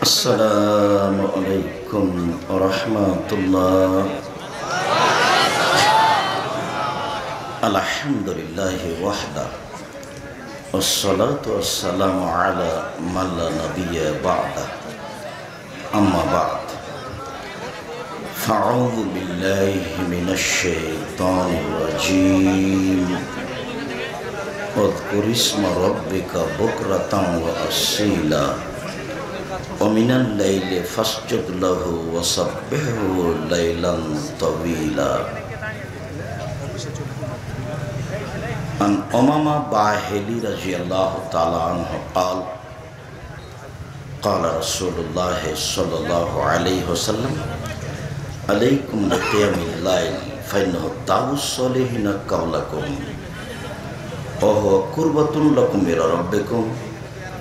Assalamualaikum warahmatullahi. Alhamdulillahi wahda. Wassalatu wassalamu ala man la nabiyya ba'da. Amma ba'd. Fa'udhu billahi minasy syaithanir rajim. Wadhkur isma rabbika bukratan wa asila. Wa minal laili fasjud lahu wa sabbihhu lailan tawila. An Umama Bahili radhiyallahu ta'ala anhu qala qala Rasulullah sallallahu alaihi wasallam alaikum biqiyamil lail fa innahu da'us solihina qawlakum wa huwa qurbatun lakum ila rabbikum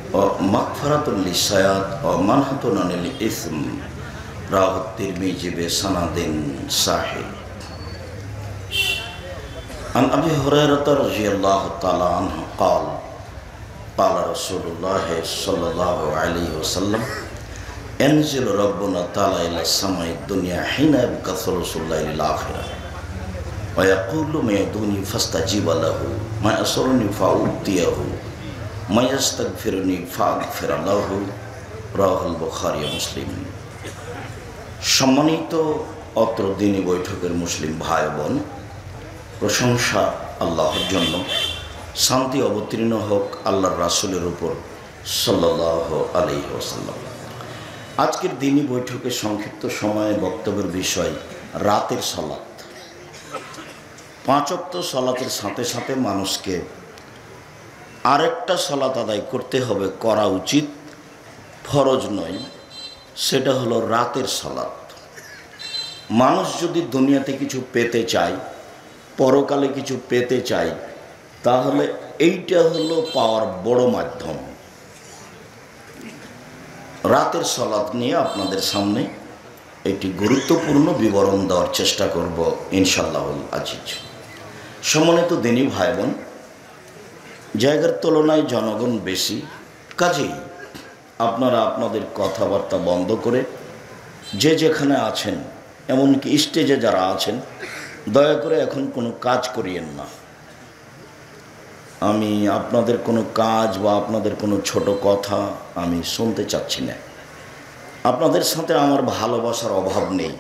wa maghfiratun lisayat wa manhatun anil ithm. Rawahu Tirmidzi bi sanadin sahih. An Abi Hurairah radhiyallahu ta'ala anhu qala qala Rasulullah sallallahu alaihi wasallam yanzilu rabbuna ta'ala ila samai dunya hina yabqa thulusul lailil akhirah wa yaqulu ma yaduni fastajiba lahu ma yasuruni fa'utiyahu ma yastaghfiruni fa'aghfir lahu. রাওয়াহুল Bukhari ও মুসলিম। সম্মানিত অত্র দিনী বৈঠকের মুসলিম ভাই বোন, প্রশংসা আল্লাহর জন্য, শান্তি অবতীর্ণ হোক আল্লাহর রাসূলের উপর সাল্লাল্লাহু আলাইহি ওয়াসাল্লাম। আজকের দিনী বৈঠকে সংক্ষিপ্ত সময়ে বক্তব্যের বিষয় রাতের সালাত। 5 ওয়াক্ত সালাতের সাথে সাথে মানুষকে আরেকটা সালাত আদায় করতে হবে, করা উচিত, ফরজ নয়, সেটা হলো রাতের সালাত। মানুষ যদি দুনিয়াতে কিছু পেতে চায়, পরকালে কিছু পেতে চায়, তাহলে এইটা হলো পাওয়ার বড় মাধ্যম। রাতের সালাত নিয়ে আপনাদের সামনে একটি গুরুত্বপূর্ণ বিবরণ দেওয়ার চেষ্টা করব ইনশাআল্লাহুল আজিজ। সম্মানিত দিনী ভাই বোন, জায়গার তুলনায় জনগণ বেশি, কাজেই আপনারা আপনাদের কথাবার্তা বন্ধ করে যে যেখানে আছেন, এমনকি স্টেজে যারা আছেন, দয়া করে এখন কোনো কাজ করিয়েন না। আমি আপনাদের কোনো কাজ বা আপনাদের কোনো ছোট কথা আমি শুনতে চাচ্ছি না। আপনাদের সাথে আমার ভালোবাসার অভাব নেই,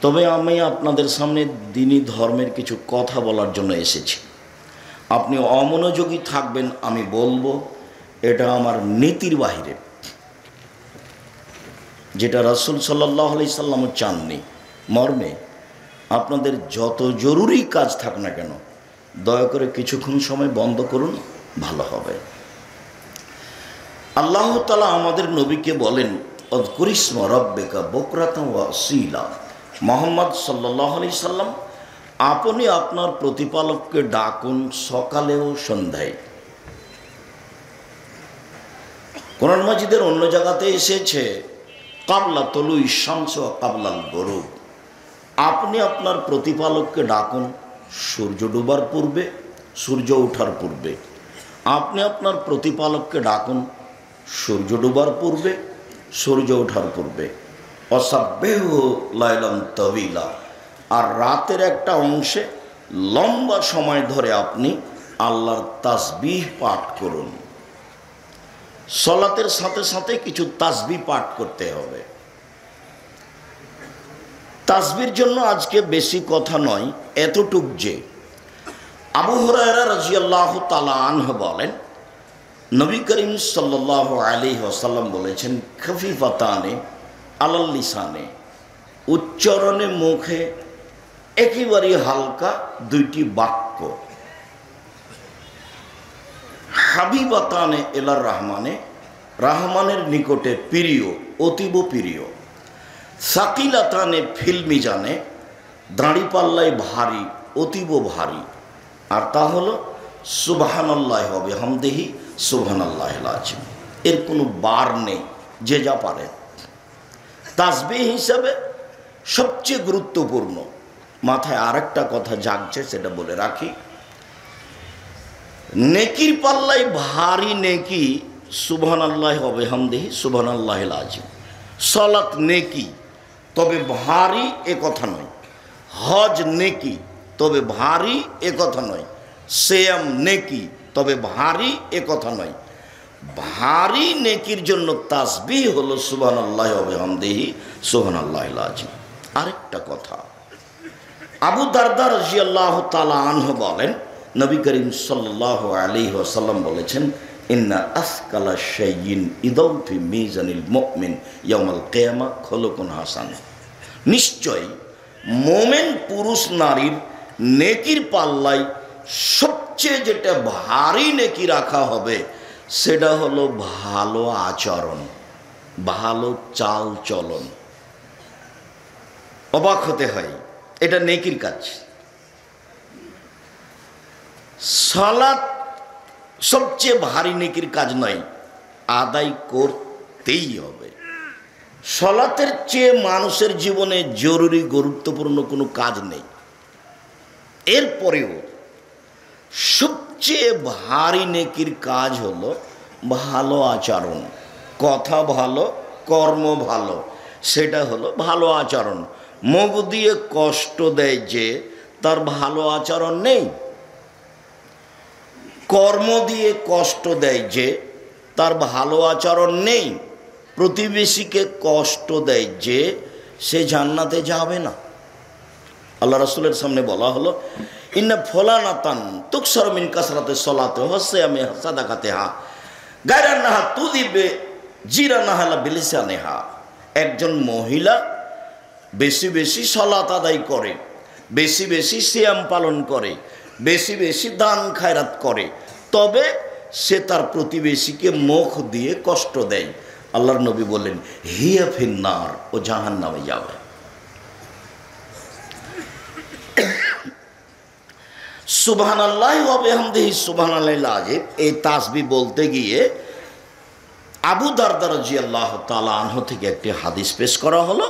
তবে আমি আপনাদের সামনে দ্বীনি ধর্মের কিছু কথা বলার জন্য এসেছি। আপনি অমনোযোগী থাকবেন, আমি বলবো, এটা আমার নীতির বাহিরে, যেটা রাসূল সাল্লাল্লাহু আলাইহি সাল্লামও চাননি। মর্মে আপনাদের যত জরুরি কাজ থাক না কেন, দয়া করে কিছুক্ষণ সময় বন্ধ করুন, ভালো হবে। আল্লাহ তাআলা আমাদের নবীকে বলেন, উযকুর ইসমা রাব্বিকা বুকরাতান ওয়া আসীলা। মুহাম্মদ সাল্লাল্লাহু আলাইহি সাল্লাম, আপনি আপনার প্রতিপালককে ডাকুন সকালে ও সন্ধ্যায়। কোরআন মাজিদের অন্য জায়গাতে এসেছে কাবলা তুলুই শামস ওয়া কাবলাল গুরুব। আপনি আপনার প্রতিপালককে ডাকুন সূর্য ডোবার পূর্বে, সূর্য ওঠার পূর্বে। আপনি আপনার প্রতিপালককে ডাকুন সূর্য ডোবার পূর্বে, সূর্য ওঠার পূর্বে। ওয়াসাব্বিহু লাইলান তাওয়িলা। আর রাতের একটা অংশে লম্বা সময় ধরে আপনি আল্লাহর তাসবিহ পাঠ করুন। সালাতের সাথে সাথে কিছু তাসবিহ পাঠ করতে হবে। তাসবিহর জন্য আজকে বেশি কথা নয়, এতটুক যে আবু হুরায়রা রাদিয়াল্লাহু তাআলা আনহু বলেন, নবী করিম সাল্লাল্লাহু আলাইহি ওয়াসাল্লাম বলেছেন, খফিফাতানে আলাল লিসানে, উচ্চারণে মুখে একেবারে হালকা দুইটি বাক্য, হাবিবাতানে এলার রহমানে, রহমানের নিকটে প্রিয়, অতীব প্রিয়। সাকিলাতানে ফিল মিজানে, দাঁড়িপাল্লায় ভারী, অতীব ভারী। আর তা হলো সুবহানাল্লাহি ওয়া বিহামদিহি সুবহানাল্লাহিল আযীম। এর কোনো বার নেই, যে যা পারে। তাসবিহ হিসাবে সবচেয়ে গুরুত্বপূর্ণ, মাথায় আরেকটা কথা জাগছে, সেটা বলে রাখি। নেকির পাল্লায় ভারী নেকি সুবহানাল্লাহি ওয়া বিহামদিহি সুবহানাল্লাহিল আযীম। সালাত নেকি, তবে ভারী এ কথা নয়। হজ নেকি, তবে ভারী এ কথা নয়। সিয়াম নেকি, তবে ভারী এ কথা নয়। ভারী নেকির জন্য তাসবিহ হলো সুবহানাল্লাহি ওয়া বিহামদিহি সুবহানাল্লাহিল আযীম। আরেকটা কথা, আবু দারদা রাদিয়াল্লাহু তাআলা আনহু বলেন, নবী করিম সাল্লাল্লাহু আলাইহি ওয়াসাল্লাম বলেছেন, ইন্না আসকালা শাইইন ইদাউ ফি মিজানিল মুমিন ইয়াউমাল কিয়ামা খুলুকুন হাসান। নিশ্চয় মোমেন পুরুষ নারীর নেকির পাল্লায় সবচেয়ে যেটা ভারী নেকি রাখা হবে সেটা হলো ভালো আচরণ, ভালো চাল চলন। অবাক হতে হয়, এটা নেকির কাজ। সালাত সবচেয়ে ভারী নেকির কাজ নয়, আদায় করতেই হবে। সালাতের চেয়ে মানুষের জীবনে জরুরি গুরুত্বপূর্ণ কোনো কাজ নেই। এরপরেও সবচেয়ে ভারী নেকির কাজ হলো ভালো আচরণ, কথা ভালো, কর্ম ভালো, সেটা হলো ভালো আচরণ। মুখ দিয়ে কষ্ট দেয় যে তার ভালো আচরণ নেই, কর্ম দিয়ে কষ্ট দেয় যে তার ভালো আচরণ নেই, প্রতিবেশীকে কষ্ট দেয় যে সে জান্নাতে যাবে না। আল্লাহ রাসূলের সামনে বলা হলো, ইন্না ফুলানাতান তুকসারু মিন কাসরাতি সলাতি ওয়া সিয়ামি সাদাকাতিহা গায়রান্নাহা তুযিবে জিরানাহা বিলিসানিহা। একজন মহিলা বেশি বেশি সালাত আদায় করে, বেশি বেশি সিয়াম পালন করে, বেশি বেশি দান খায়রাত করে, তবে সে তার প্রতিবেশীকে মুখ দিয়ে কষ্ট দেয়। আল্লাহর নবী বললেন, হিয়া ফিন্নার, ও জাহান্নামে যাবে। সুবহানাল্লাহি ওয়া বিহামদিহি সুবহানাল্লাহিল আযীম এই তাসবিহ বলতে গিয়ে আবু দারদা রাদিয়াল্লাহু তাআলা আনহু থেকে একটি হাদিস পেশ করা হলো।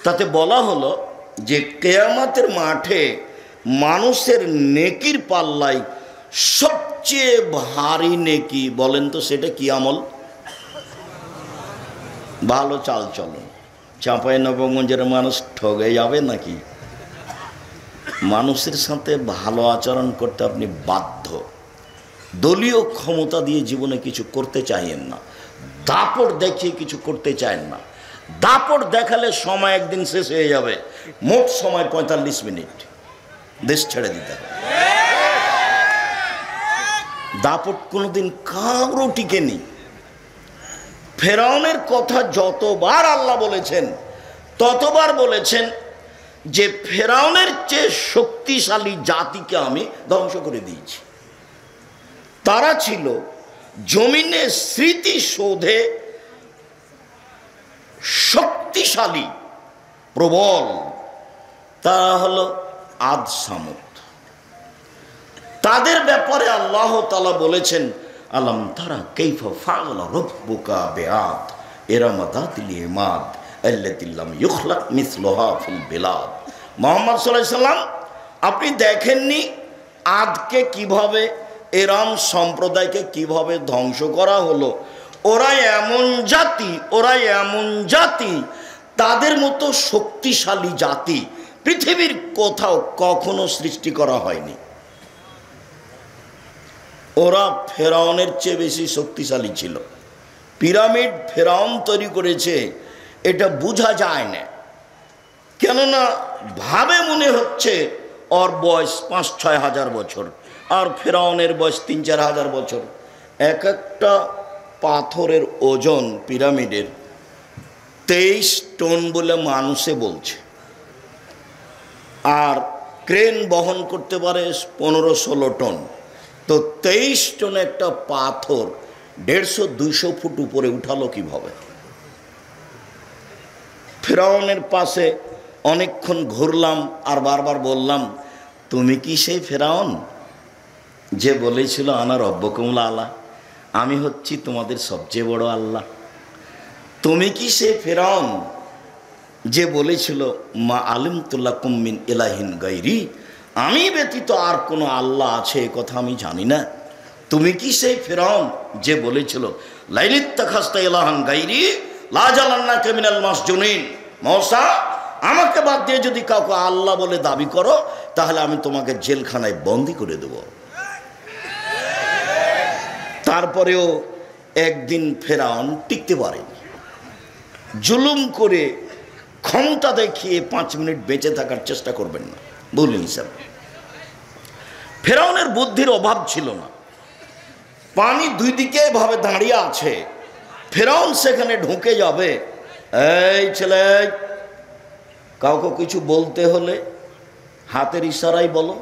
তাতে বলা হলো যে কিয়ামতের মাঠে মানুষের নেকির পাল্লায় সবচেয়ে ভারী নেকি, বলেন তো সেটা কি আমল? ভালো চাল চলন। চাঁপাইনবাবগঞ্জের মানুষ ঠগে যাবে নাকি? মানুষের সাথে ভালো আচরণ করতে আপনি বাধ্য। দলীয় ক্ষমতা দিয়ে জীবনে কিছু করতে চাইেন না, দাপট দেখিয়ে কিছু করতে চান না। দাপট দেখালে সময় একদিন শেষ হয়ে যাবে, মোট সময় 45 মিনিট, দেশ ছেড়ে দিতে হবে। দাপট কোনোদিন কারো টিকেনি। ফেরাউনের কথা যতবার আল্লাহ বলেছেন ততবার বলেছেন যে ফেরাউনের চেয়ে শক্তিশালী জাতিকে আমি ধ্বংস করে দিয়েছি। তারা ছিল জমিনে স্মৃতিসৌধে শক্তিশালী, প্রবল। তারা হলো আদ সামুদ। তাদের ব্যাপারে আল্লাহ তাআলা বলেছেন, আলাম তারা কাইফা ফাআলা রাব্বুকা বিআদ ইরাম যাতিল ইমাদ আল্লাতী লাম ইখলাক মিসলুহা ফিল বিলাদ। মুহাম্মদ সাল্লাল্লাহু আলাইহি সাল্লাম, আপনি দেখেননি আদকে কিভাবে, এরাম সম্প্রদায়কে কিভাবে ধ্বংস করা হলো? ওরা এমন জাতি, ওরা এমন জাতি, তাদের মতো শক্তিশালী জাতি পৃথিবীর কোথাও কখনো সৃষ্টি করা হয়নি। ওরা ফেরাউনের চেয়ে বেশি শক্তিশালী ছিল। পিরামিড ফেরাউন তৈরি করেছে, এটা বোঝা যায় না, কেননা ভাবে মনে হচ্ছে ওর বয়স 5-6 হাজার বছর, আর ফেরাউনের বয়স 3-4 হাজার বছর। এক একটা পাথরের ওজন পিরামিডের 23 টন বলে মানুষে বলছে, আর ক্রেন বহন করতে পারে 15-16 টন। তো 23 টন একটা পাথর 150-200 ফুট উপরে উঠালো কিভাবে? ফেরাউনের পাশে অনেকক্ষণ ঘুরলাম আর বারবার বললাম, তুমি কি সেই ফেরাউন যে বলেছিল আনা রব্বকুমুল আলা, আমি হচ্ছি তোমাদের সবচেয়ে বড় আল্লাহ? তুমি কি সেই ফেরাউন যে বলেছিল মা আলিমতু লাকুম মিন ইলাহিন গায়রি, আমি ব্যতীত আর কোনো আল্লাহ আছে এ কথা আমি জানি না? তুমি কি সেই ফিরআউন যে বলেছিল লাইনিত্তাখাযতা ইলাহান গায়রি লা জালান্নাকা মিনাল মাসজুনিন, মূসা আমাকে বাদ দিয়ে যদি কাউকে আল্লাহ বলে দাবি করো তাহলে আমি তোমাকে জেলখানায় বন্দী করে দেব। তারপরেও একদিন ফিরআউন টিকতে পারেনি, জুলুম করে ক্ষমতা দেখিয়ে 5 মিনিট বেঁচে থাকার চেষ্টা করবেন না, ভুল হিসাব। ফিরআউনের বুদ্ধির অভাব ছিল না, পানি দুই দিকে ভাবে দাঁড়িয়ে আছে, ফিরআউন সেখানে ঢুকে যাবে, এই ছেলে কাউকে কিছু বলতে হলে হাতের ইশারায় বলো।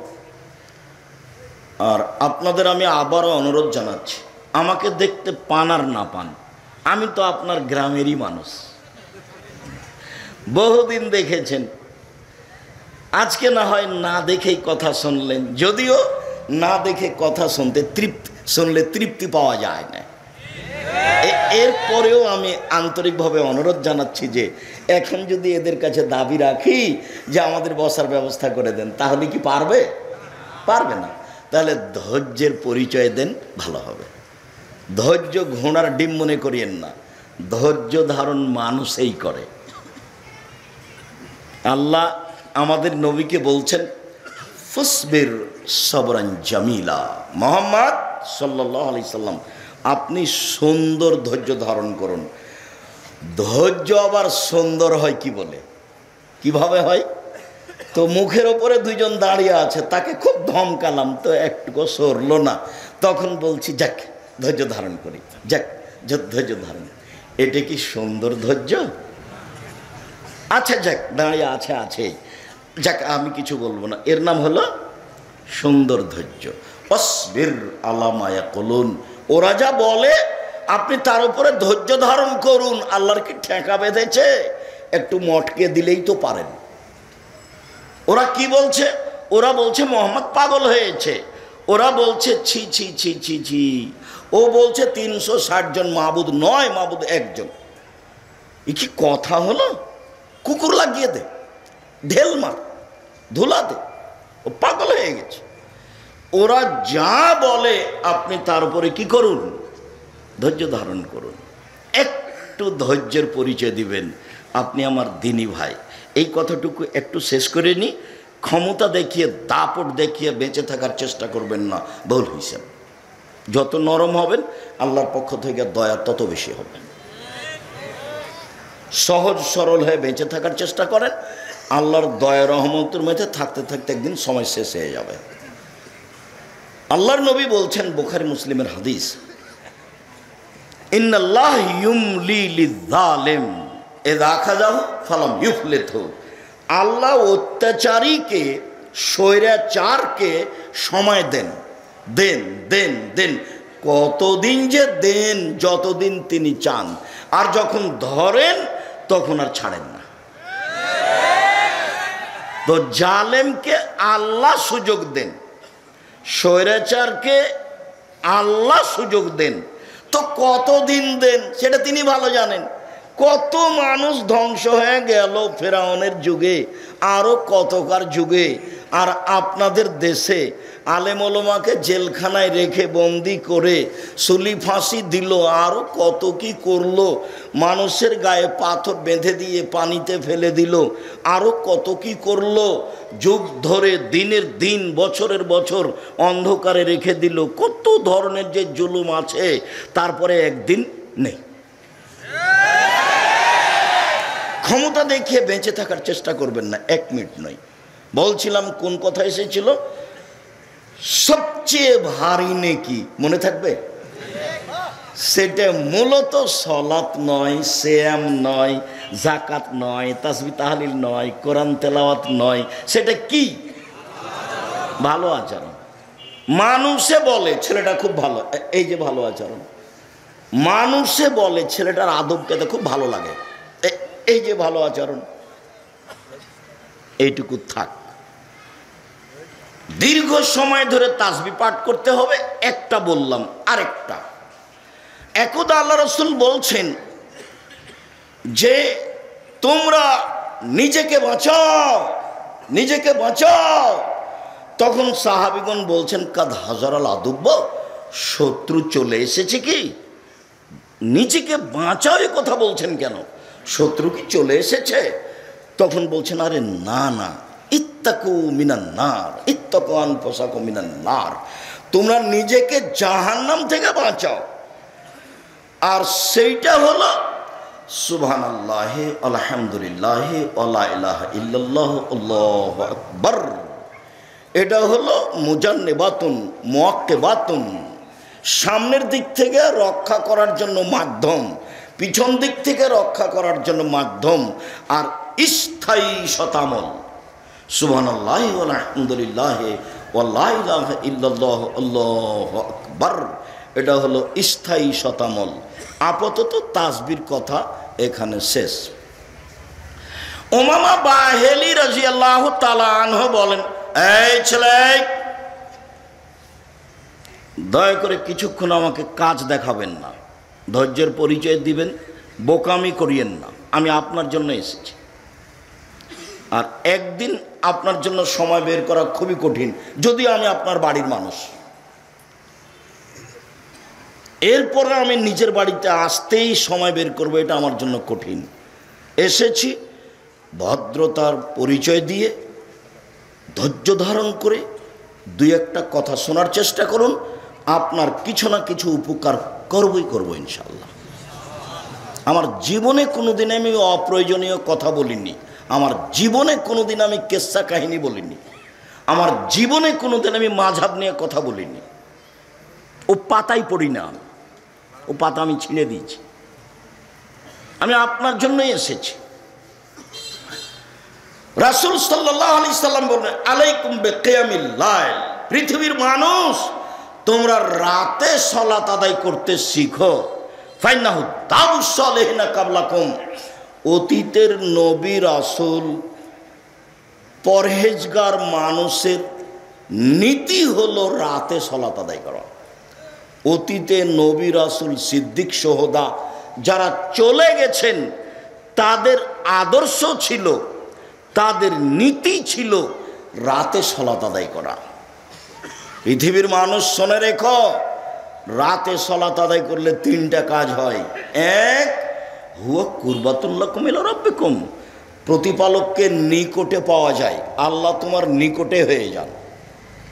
আর আপনাদের আমি আবারও অনুরোধ জানাচ্ছি, আমাকে দেখতে পান আর না পান, আমি তো আপনার গ্রামেরই মানুষ, বহুদিন দেখেছেন, আজকে না হয় না দেখেই কথা শুনলেন, যদিও না দেখে কথা শুনলে তৃপ্তি পাওয়া যায় না। এরপরেও আমি আন্তরিকভাবে অনুরোধ জানাচ্ছি যে এখন যদি এদের কাছে দাবি রাখি যে আমাদের বসার ব্যবস্থা করে দেন, তাহলে কি পারবে? পারবে না। তাহলে ধৈর্যের পরিচয় দেন, ভালো হবে। ধৈর্য ঘোড়ার ডিম মনে করিয়েন না, ধৈর্য ধারণ মানুষই করে। আল্লাহ আমাদের নবীকে বলছেন ফসবির সবরান জামিলা, মুহাম্মদ সাল্লাল্লাহু আলাইহি সাল্লাম আপনি সুন্দর ধৈর্য ধারণ করুন। ধৈর্য আবার সুন্দর হয় কি বলে, কিভাবে হয়? তো মুখের ওপরে দুইজন দাঁড়িয়ে আছে, তাকে খুব ধমকালাম তো একটুকু সরলো না, তখন বলছি যাক ধৈর্য ধারণ করি, যাক ধৈর্য ধারণ। এটা কি সুন্দর ধৈর্য? আচ্ছা যাক দাঁড়িয়ে আছে, যাক আমি কিছু বলবো না, এর নাম হলো সুন্দর ধৈর্য। অসবির আলা মা ইয়াকুলুন, ওরা যা বলে আপনি তার উপরে ধৈর্য ধারণ করুন। আল্লাহর কি ঠেকা বেঁধেছে? একটু মটকে দিলেই তো পারেন। ওরা কি বলছে? ওরা বলছে মোহাম্মদ পাগল হয়েছে, ওরা বলছে ছি ছি ছি ছি ছি, ও বলছে 360 জন মাবুদ নয়, মাবুদ একজন। এ কি কথা হলো? কুকুর লাগিয়ে দে, ঢেল মার, ধুলা দে, ও পাগল হয়ে গেছে। ওরা যা বলে আপনি তার উপরে কি করুন? ধৈর্য ধারণ করুন। একটু ধৈর্যের পরিচয় দিবেন, আপনি আমার দিনী ভাই। এই কথাটুকু একটু শেষ করে নি। ক্ষমতা দেখিয়ে দাপট দেখিয়ে বেঁচে থাকার চেষ্টা করবেন না, ভুল হিসাব। যত নরম হবেন আল্লাহর পক্ষ থেকে দয়া তত বেশি হবে। সহজ সরল হয়ে বেঁচে থাকার চেষ্টা করেন, আল্লাহর দয়া রহমতের মধ্যে থাকতে থাকতে একদিন সময় শেষ হয়ে যাবে। আল্লাহর নবী বলছেন, বুখারী মুসলিমের হাদিস, ইন্নাল্লাহ ইউমলি লিয-যালিম ইযা আখাযাহু ফালাম ইউফলিতহু। আল্লাহ অত্যাচারীকে, স্বৈরাচারকে সময় দেন, দেন দেন দেন, কতদিন যে দেন, যতদিন তিনি চান, আর যখন ধরেন তখন আর ছাড়েন না। তো জালেমকে আল্লাহ সুযোগ দেন, স্বৈরাচারকে আল্লাহ সুযোগ দেন, তো কতদিন দেন সেটা তিনি ভালো জানেন। কত মানুষ ধ্বংস হয়ে গেল ফেরাউনের যুগে, আরও কতকার যুগে। আর আপনাদের দেশে আলেম ওলামাকে জেলখানায় রেখে বন্দি করে সুলি ফাঁসি দিল, আরও কত কি করলো, মানুষের গায়ে পাথর বেঁধে দিয়ে পানিতে ফেলে দিল, আরও কত কি করলো, যুগ ধরে দিনের দিন বছরের বছর অন্ধকারে রেখে দিল। কত ধরনের যে জুলুম আছে, তারপরে একদিন নেই। ক্ষমতা দেখিয়ে বেঁচে থাকার চেষ্টা করবেন না, 1 মিনিট নয়। বলছিলাম কোন কথা এসেছিল? সবচেয়ে ভারী নেকি মনে থাকবে? সেটা মূলত সলাত নয়, সিয়াম নয়, যাকাত নয়, তাসবিহ তাহলিল নয়, কোরআন তেলাওয়াত নয়। সেটা কি? ভালো আচরণ। মানুষে বলে ছেলেটা খুব ভালো, এই যে ভালো আচরণ। মানুষে বলে ছেলেটার আদব কায়দা খুব ভালো লাগে, এই যে ভালো আচরণ। এইটুকু থাক। দীর্ঘ সময় ধরে তাসবিহ পাঠ করতে হবে, একটা বললাম। আরেকটা, একদা আল্লাহ রাসূল বলছেন যে তোমরা নিজেকে বাঁচাও, নিজেকে বাঁচাও। তখন সাহাবীগণ বলছেন কাদ হাজারাল আদুব্ব, শত্রু চলে এসেছে কি? নিজেকে বাঁচাও এ কথা বলছেন কেন? শত্রু কি চলে এসেছে? তখন বলছেন আরে না না, ইত্তাকু মিনান নার, ইত্তাকু আনফুসাকুম মিনান নার, তোমরা নিজেকে জাহান্নাম থেকে বাঁচাও। আর সেইটা হলো সুবহানাল্লাহি আলহামদুলিল্লাহি ওয়া লা ইলাহা ইল্লাল্লাহু আল্লাহু আকবার। এটা হলো মুজান্নিবাতুন মুআক্কিবাতুন, সামনের দিক থেকে রক্ষা করার জন্য মাধ্যম, পিছন দিক থেকে রক্ষা করার জন্য মাধ্যম, আর স্থায়ী শতামল। সুবহানাল্লাহি ওয়া আলহামদুলিল্লাহি ওয়া লা ইলাহা ইল্লাল্লাহু আল্লাহু আকবার, এটা হলো স্থায়ী শতামল। আপাতত তাসবির কথা এখানে শেষ। উমামা বাহিলি রাদিয়াল্লাহু তাআলা আনহু বলেন, এই ছেলে, দয়া করে কিছুক্ষণ আমাকে কাজ দেখাবেন না, ধৈর্যের পরিচয় দিবেন, বোকামি করিয়েন না, আমি আপনার জন্য এসেছি। আর একদিন আপনার জন্য সময় বের করা খুবই কঠিন, যদিও আমি আপনার বাড়ির মানুষ। এরপরে আমি নিজের বাড়িতে আসতেই সময় বের করব, এটা আমার জন্য কঠিন। এসেছি ভদ্রতার পরিচয় দিয়ে, ধৈর্য ধারণ করে দুই একটা কথা শোনার চেষ্টা করুন, আপনার কিছু না কিছু উপকার করবই করব ইনশাল্লাহ। আমার জীবনে কোনোদিন আমি অপ্রয়োজনীয় কথা বলিনি, আমার জীবনে কোনোদিন আমি কেচ্ছা কাহিনী বলিনি, আমার জীবনে কোনোদিন আমি মাযহাব নিয়ে কথা বলিনি। ও পাতাই পড়ি না, ও পাতা আমি ছিঁড়ে দিয়েছি। আমি আপনার জন্যই এসেছি। রাসূল সাল্লাল্লাহু আলাইহি সাল্লাম বলেন, আলাইকুম বিকিয়ামিল লাইল, পৃথিবীর মানুষ তোমরা রাতে সালাত আদায় করতে শিখো। ফাইন্নাহু দাবুস সালিহিনা কাবলাকুম, অতীতের নবী রাসূল পরহেজগার মানুষের নীতি হলো রাতে সালাত আদায় করা। অতীতে নবী রাসূল সিদ্দিক সোহদা যারা চলে গেছেন, তাদের আদর্শ ছিল, তাদের নীতি ছিল রাতে সালাত আদায় করা। পৃথিবীর মানুষ শোনে রেখো, রাতে সালাত আদায় করলে তিনটা কাজ হয়। এক, হুয়া কুরবাতুল লাকুম ইলা রাব্বিকুম, প্রতিপালককে নিকটে পাওয়া যায়, আল্লাহ তোমার নিকটে হয়ে যান।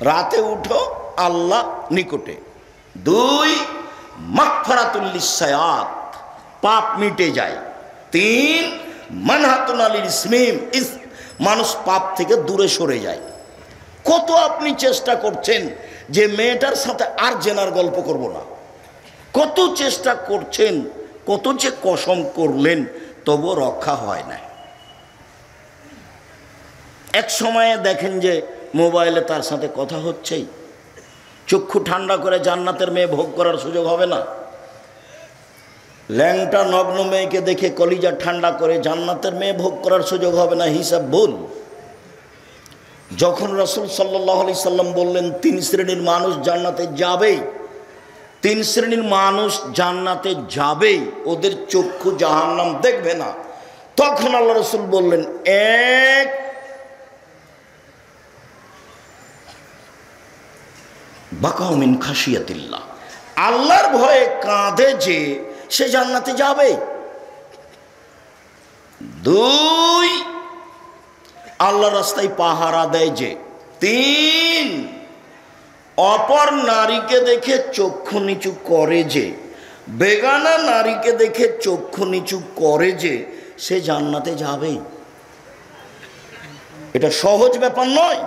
রাতে উঠো, আল্লাহ নিকটে। দুই, মাগফিরাতুল লিসায়াত, পাপ মিটে যায়। তিন, মানহাতুন আলিল ইসমিম, মানুষ পাপ থেকে দূরে সরে যায়। কত আপনি চেষ্টা করছেন যে মেয়েটার সাথে আর জেনার গল্প করব না, কত চেষ্টা করছেন, কত যে কসম করলেন, তবু রক্ষা হয় না। এক সময়ে দেখেন যে মোবাইলে তার সাথে কথা হচ্ছেই, চক্ষু ঠান্ডা করে জান্নাতের মেয়ে ভোগ করার সুযোগ হবে না। ল্যাংটা নগ্ন মেয়েকে দেখে কলিজা ঠান্ডা করে জান্নাতের মেয়ে ভোগ করার সুযোগ হবে না, হিসাব ভুল। যখন রাসূল সাল্লাল্লাহু আলাইহি সাল্লাম বললেন 3 শ্রেণীর মানুষ জান্নাতে যাবেই, 3 শ্রেণীর মানুষ জান্নাতে যাবেই, ওদের চক্ষু জাহান্নাম দেখবে না, তখন আল্লাহ রাসূল বললেন, এক, বাকাউ মিন খাশিয়াতিল্লাহ, আল্লাহর ভয়ে কাঁদে যে, সে জান্নাতে যাবে। দুই, আল্লাহর রাস্তায় পাহারা দেয় যে। তিন, অপর নারীকে দেখে চক্ষু নিচু করে যে, বেগানা নারীকে দেখে চক্ষু নিচু করে যে, সে জান্নাতে যাবে। এটা সহজ ব্যাপার নয়।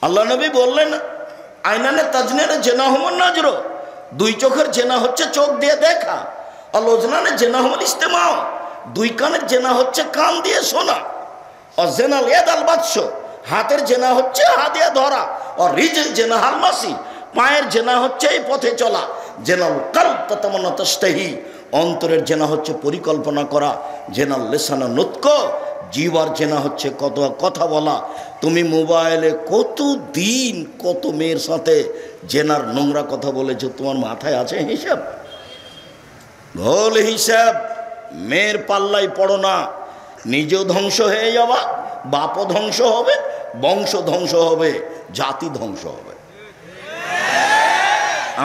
আল্লাহ নবী বললেন, আইনানে তাজনিরে জেনাহুমুন নাজর, দুই চোখের জেনা হচ্ছে চোখ দিয়ে দেখা। আর ওজনানে জেনাহুমুল ইস্তেমাও, দুই কানের জেনা হচ্ছে কান দিয়ে শোনা। আর জেনাল ইয়াদাল বাদশ, হাতের জেনা হচ্ছে হাত দিয়ে ধরা। আর রিজল জেনা হাল মাসি, পায়ের জেনা হচ্ছে এই পথে চলা। জেনাল কালব তাতামান্না তাশতাহি, অন্তরের জেনা হচ্ছে পরিকল্পনা করা। জেনাল লিসানা নুতক, জিহ্বার জেনা হচ্ছে কথা বলা। তুমি মোবাইলে কত দিন কত মেয়ের সাথে জেনার নোংরা কথা বলেছো, তোমার মাথায় আছে হিসাব? ভুল হিসাব। মেয়ের পাল্লায় পড়ো না, নিজেও ধ্বংস হয়ে যাবা, বাপও ধ্বংস হবে, বংশ ধ্বংস হবে, জাতি ধ্বংস হবে।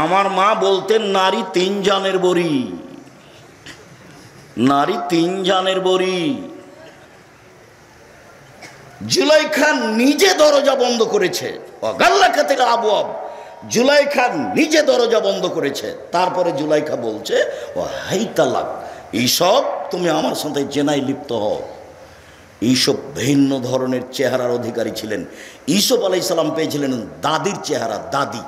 আমার মা বলতেন নারী 3 জানের বড়ি, নারী 3 জানের বড়ি। জুলাইখা নিজে দরজা বন্ধ করেছে, জুলাইখা নিজে দরজা বন্ধ করেছে। তারপরে জুলাইখা বলছে, ও হাই তালাক, এইসব তুমি আমার সাথে জেনায় লিপ্ত হও। এইসব ভিন্ন ধরনের চেহারার অধিকারী ছিলেন। ইউসুফ আলাইহিস সালাম পেয়েছিলেন দাদির চেহারা, দাদি।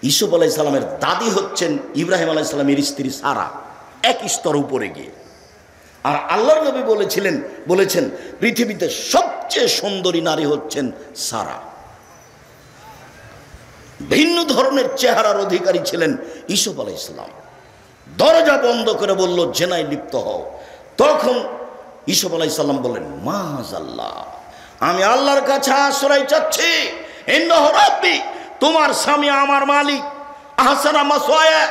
ইউসুফ আলাইহিস সালামের দাদি হচ্ছেন ইব্রাহিম আলাইহিস সালামের স্ত্রী সারা, এক স্তর উপরে গিয়ে। আর আল্লাহর নবী বলেছেন পৃথিবীতে সবচেয়ে সুন্দরী নারী হচ্ছেন সারা। ভিন্ন ধরনের চেহারার অধিকারী ছিলেন ইউসুফ আলাইহিস সালাম। দরজা বন্ধ করে বলল জেনায় লিপ্ত হও। তখন ইউসুফ আলাইহিস সালাম বলেন, মাআযাল্লাহ, আমি আল্লাহর কাছে আশ্রয় চাচ্ছি। ইন্নাহু রাব্বি, তোমার স্বামী আমার মালিক। আহসানা মাসওয়ায়া,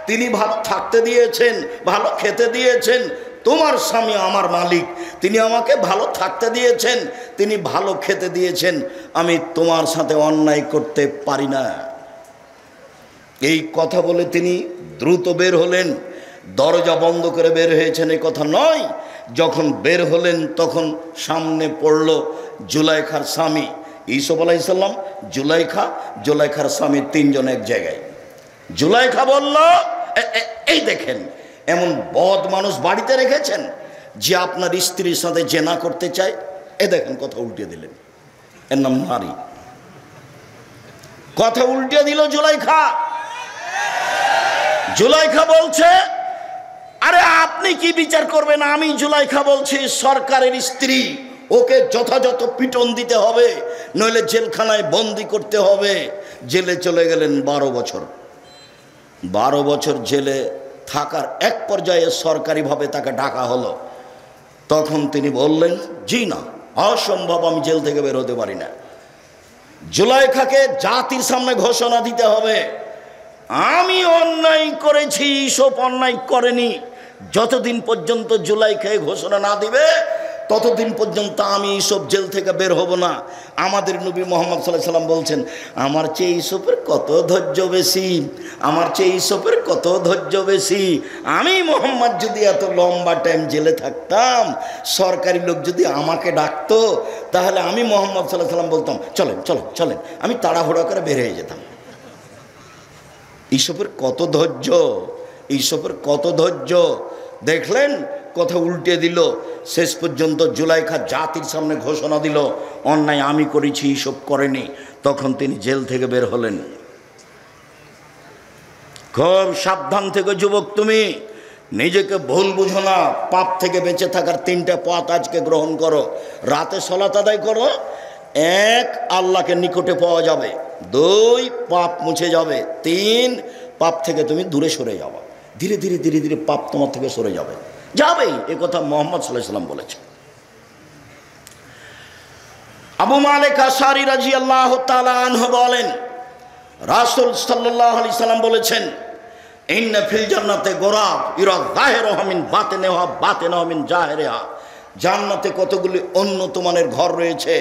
তিনি ভালো থাকতে দিয়েছেন, ভালো খেতে দিয়েছেন। তোমার স্বামী আমার মালিক, তিনি আমাকে ভালো থাকতে দিয়েছেন, তিনি ভালো খেতে দিয়েছেন। আমি তোমার সাথে অন্যায় করতে পারি না। এই কথা বলে তিনি দ্রুত বের হলেন। দরজা বন্ধ করে বের হয়েছেন এই কথা নয়। যখন বের হলেন তখন সামনে পড়ল জুলাইখার স্বামী ইউসুফ আলাইহিস সালাম, জুলাইখার স্বামী, 3 জন এক জায়গায়। জুলাইখা বলল, এই দেখেন, এমন বদ মানুষ বাড়িতে রেখেছেন যে আপনার স্ত্রীর সাথে জেনা করতে চায়। এ দেখেন, কথা উল্টে দিলেন, এর নাম নারী। কথা উল্টে দিল জুলাইখা। জুলাইখা বলছে, আরে আপনি কি বিচার করবেন? আমি জুলাইখা বলছি সরকারের স্ত্রী, ওকে যথাযথ পিটন দিতে হবে, নইলে জেলখানায় বন্দি করতে হবে। জেলে চলে গেলেন 12 বছর। 12 বছর জেলে থাকার এক পর্যায়ে সরকারিভাবে তাকে ডাকা হলো। তখন তিনি বললেন, জি না, অসম্ভব, আমি জেল থেকে বের হতে পারি না। জুলাইখাকে জাতির সামনে ঘোষণা দিতে হবে, আমি অন্যায় করেছি, ইউসুফ অন্যায় করেনি। যতদিন পর্যন্ত জুলাইখা ঘোষণা না দিবে ততদিন পর্যন্ত আমি ইউসুফ জেল থেকে বের হব না। আমাদের নবী মুহাম্মদ সাল্লাল্লাহু আলাইহি ওয়াসাল্লাম বলছেন, আমার চেয়ে ইউসুফের কত ধৈর্য বেশি, আমার চেয়ে ইউসুফের কত ধৈর্য বেশি। আমি মুহাম্মদ যদি এত লম্বা টাইম জেলে থাকতাম, সরকারি লোক যদি আমাকে ডাকতো, তাহলে আমি মুহাম্মদ সাল্লাল্লাহু আলাইহি ওয়াসাল্লাম বলতাম, চলেন চলেন চলেন, আমি তাড়াহুড়া করে বের হয়ে যেতাম। ইউসুফের কত ধৈর্য, ইউসুফের কত ধৈর্য। দেখলেন, কথা উল্টে দিল। শেষ পর্যন্ত জুলাইখা জাতির সামনে ঘোষণা দিল, অন্যায় আমি করেছি, ইউসুফ করেনি। তখন তিনি জেল থেকে বের হলেন। খুব সাবধান থেকে যুবক, তুমি নিজেকে ভুল বুঝো না। পাপ থেকে বেঁচে থাকার 3টা পথ আজকে গ্রহণ করো। রাতে সালাত আদায় করো, 1 আল্লাহকে নিকটে পাওয়া যাবে, 2 পাপ মুছে যাবে, 3 পাপ থেকে তুমি দূরে সরে যাবে। ধীরে ধীরে ধীরে ধীরে পাপ তোমার থেকে সরে যাবে, যাবেই। এ কথা মুহাম্মদ সাল্লাল্লাহু আলাইহি ওয়াসাল্লাম বলেছে। আবু মালিক আশআরী রাদিয়াল্লাহু তাআলা আনহু বলেন, রাসূল সাল্লাল্লাহু আলাইহি সাল্লাম বলেছেন, ইন্না ফিল জান্নাতে গোরাব ইরা যাহিরুহা মিন বাতিনিহা বাতিনুহা মিন জাহিরিহা। জান্নাতে কতগুলি উন্নত মানের ঘর রয়েছে,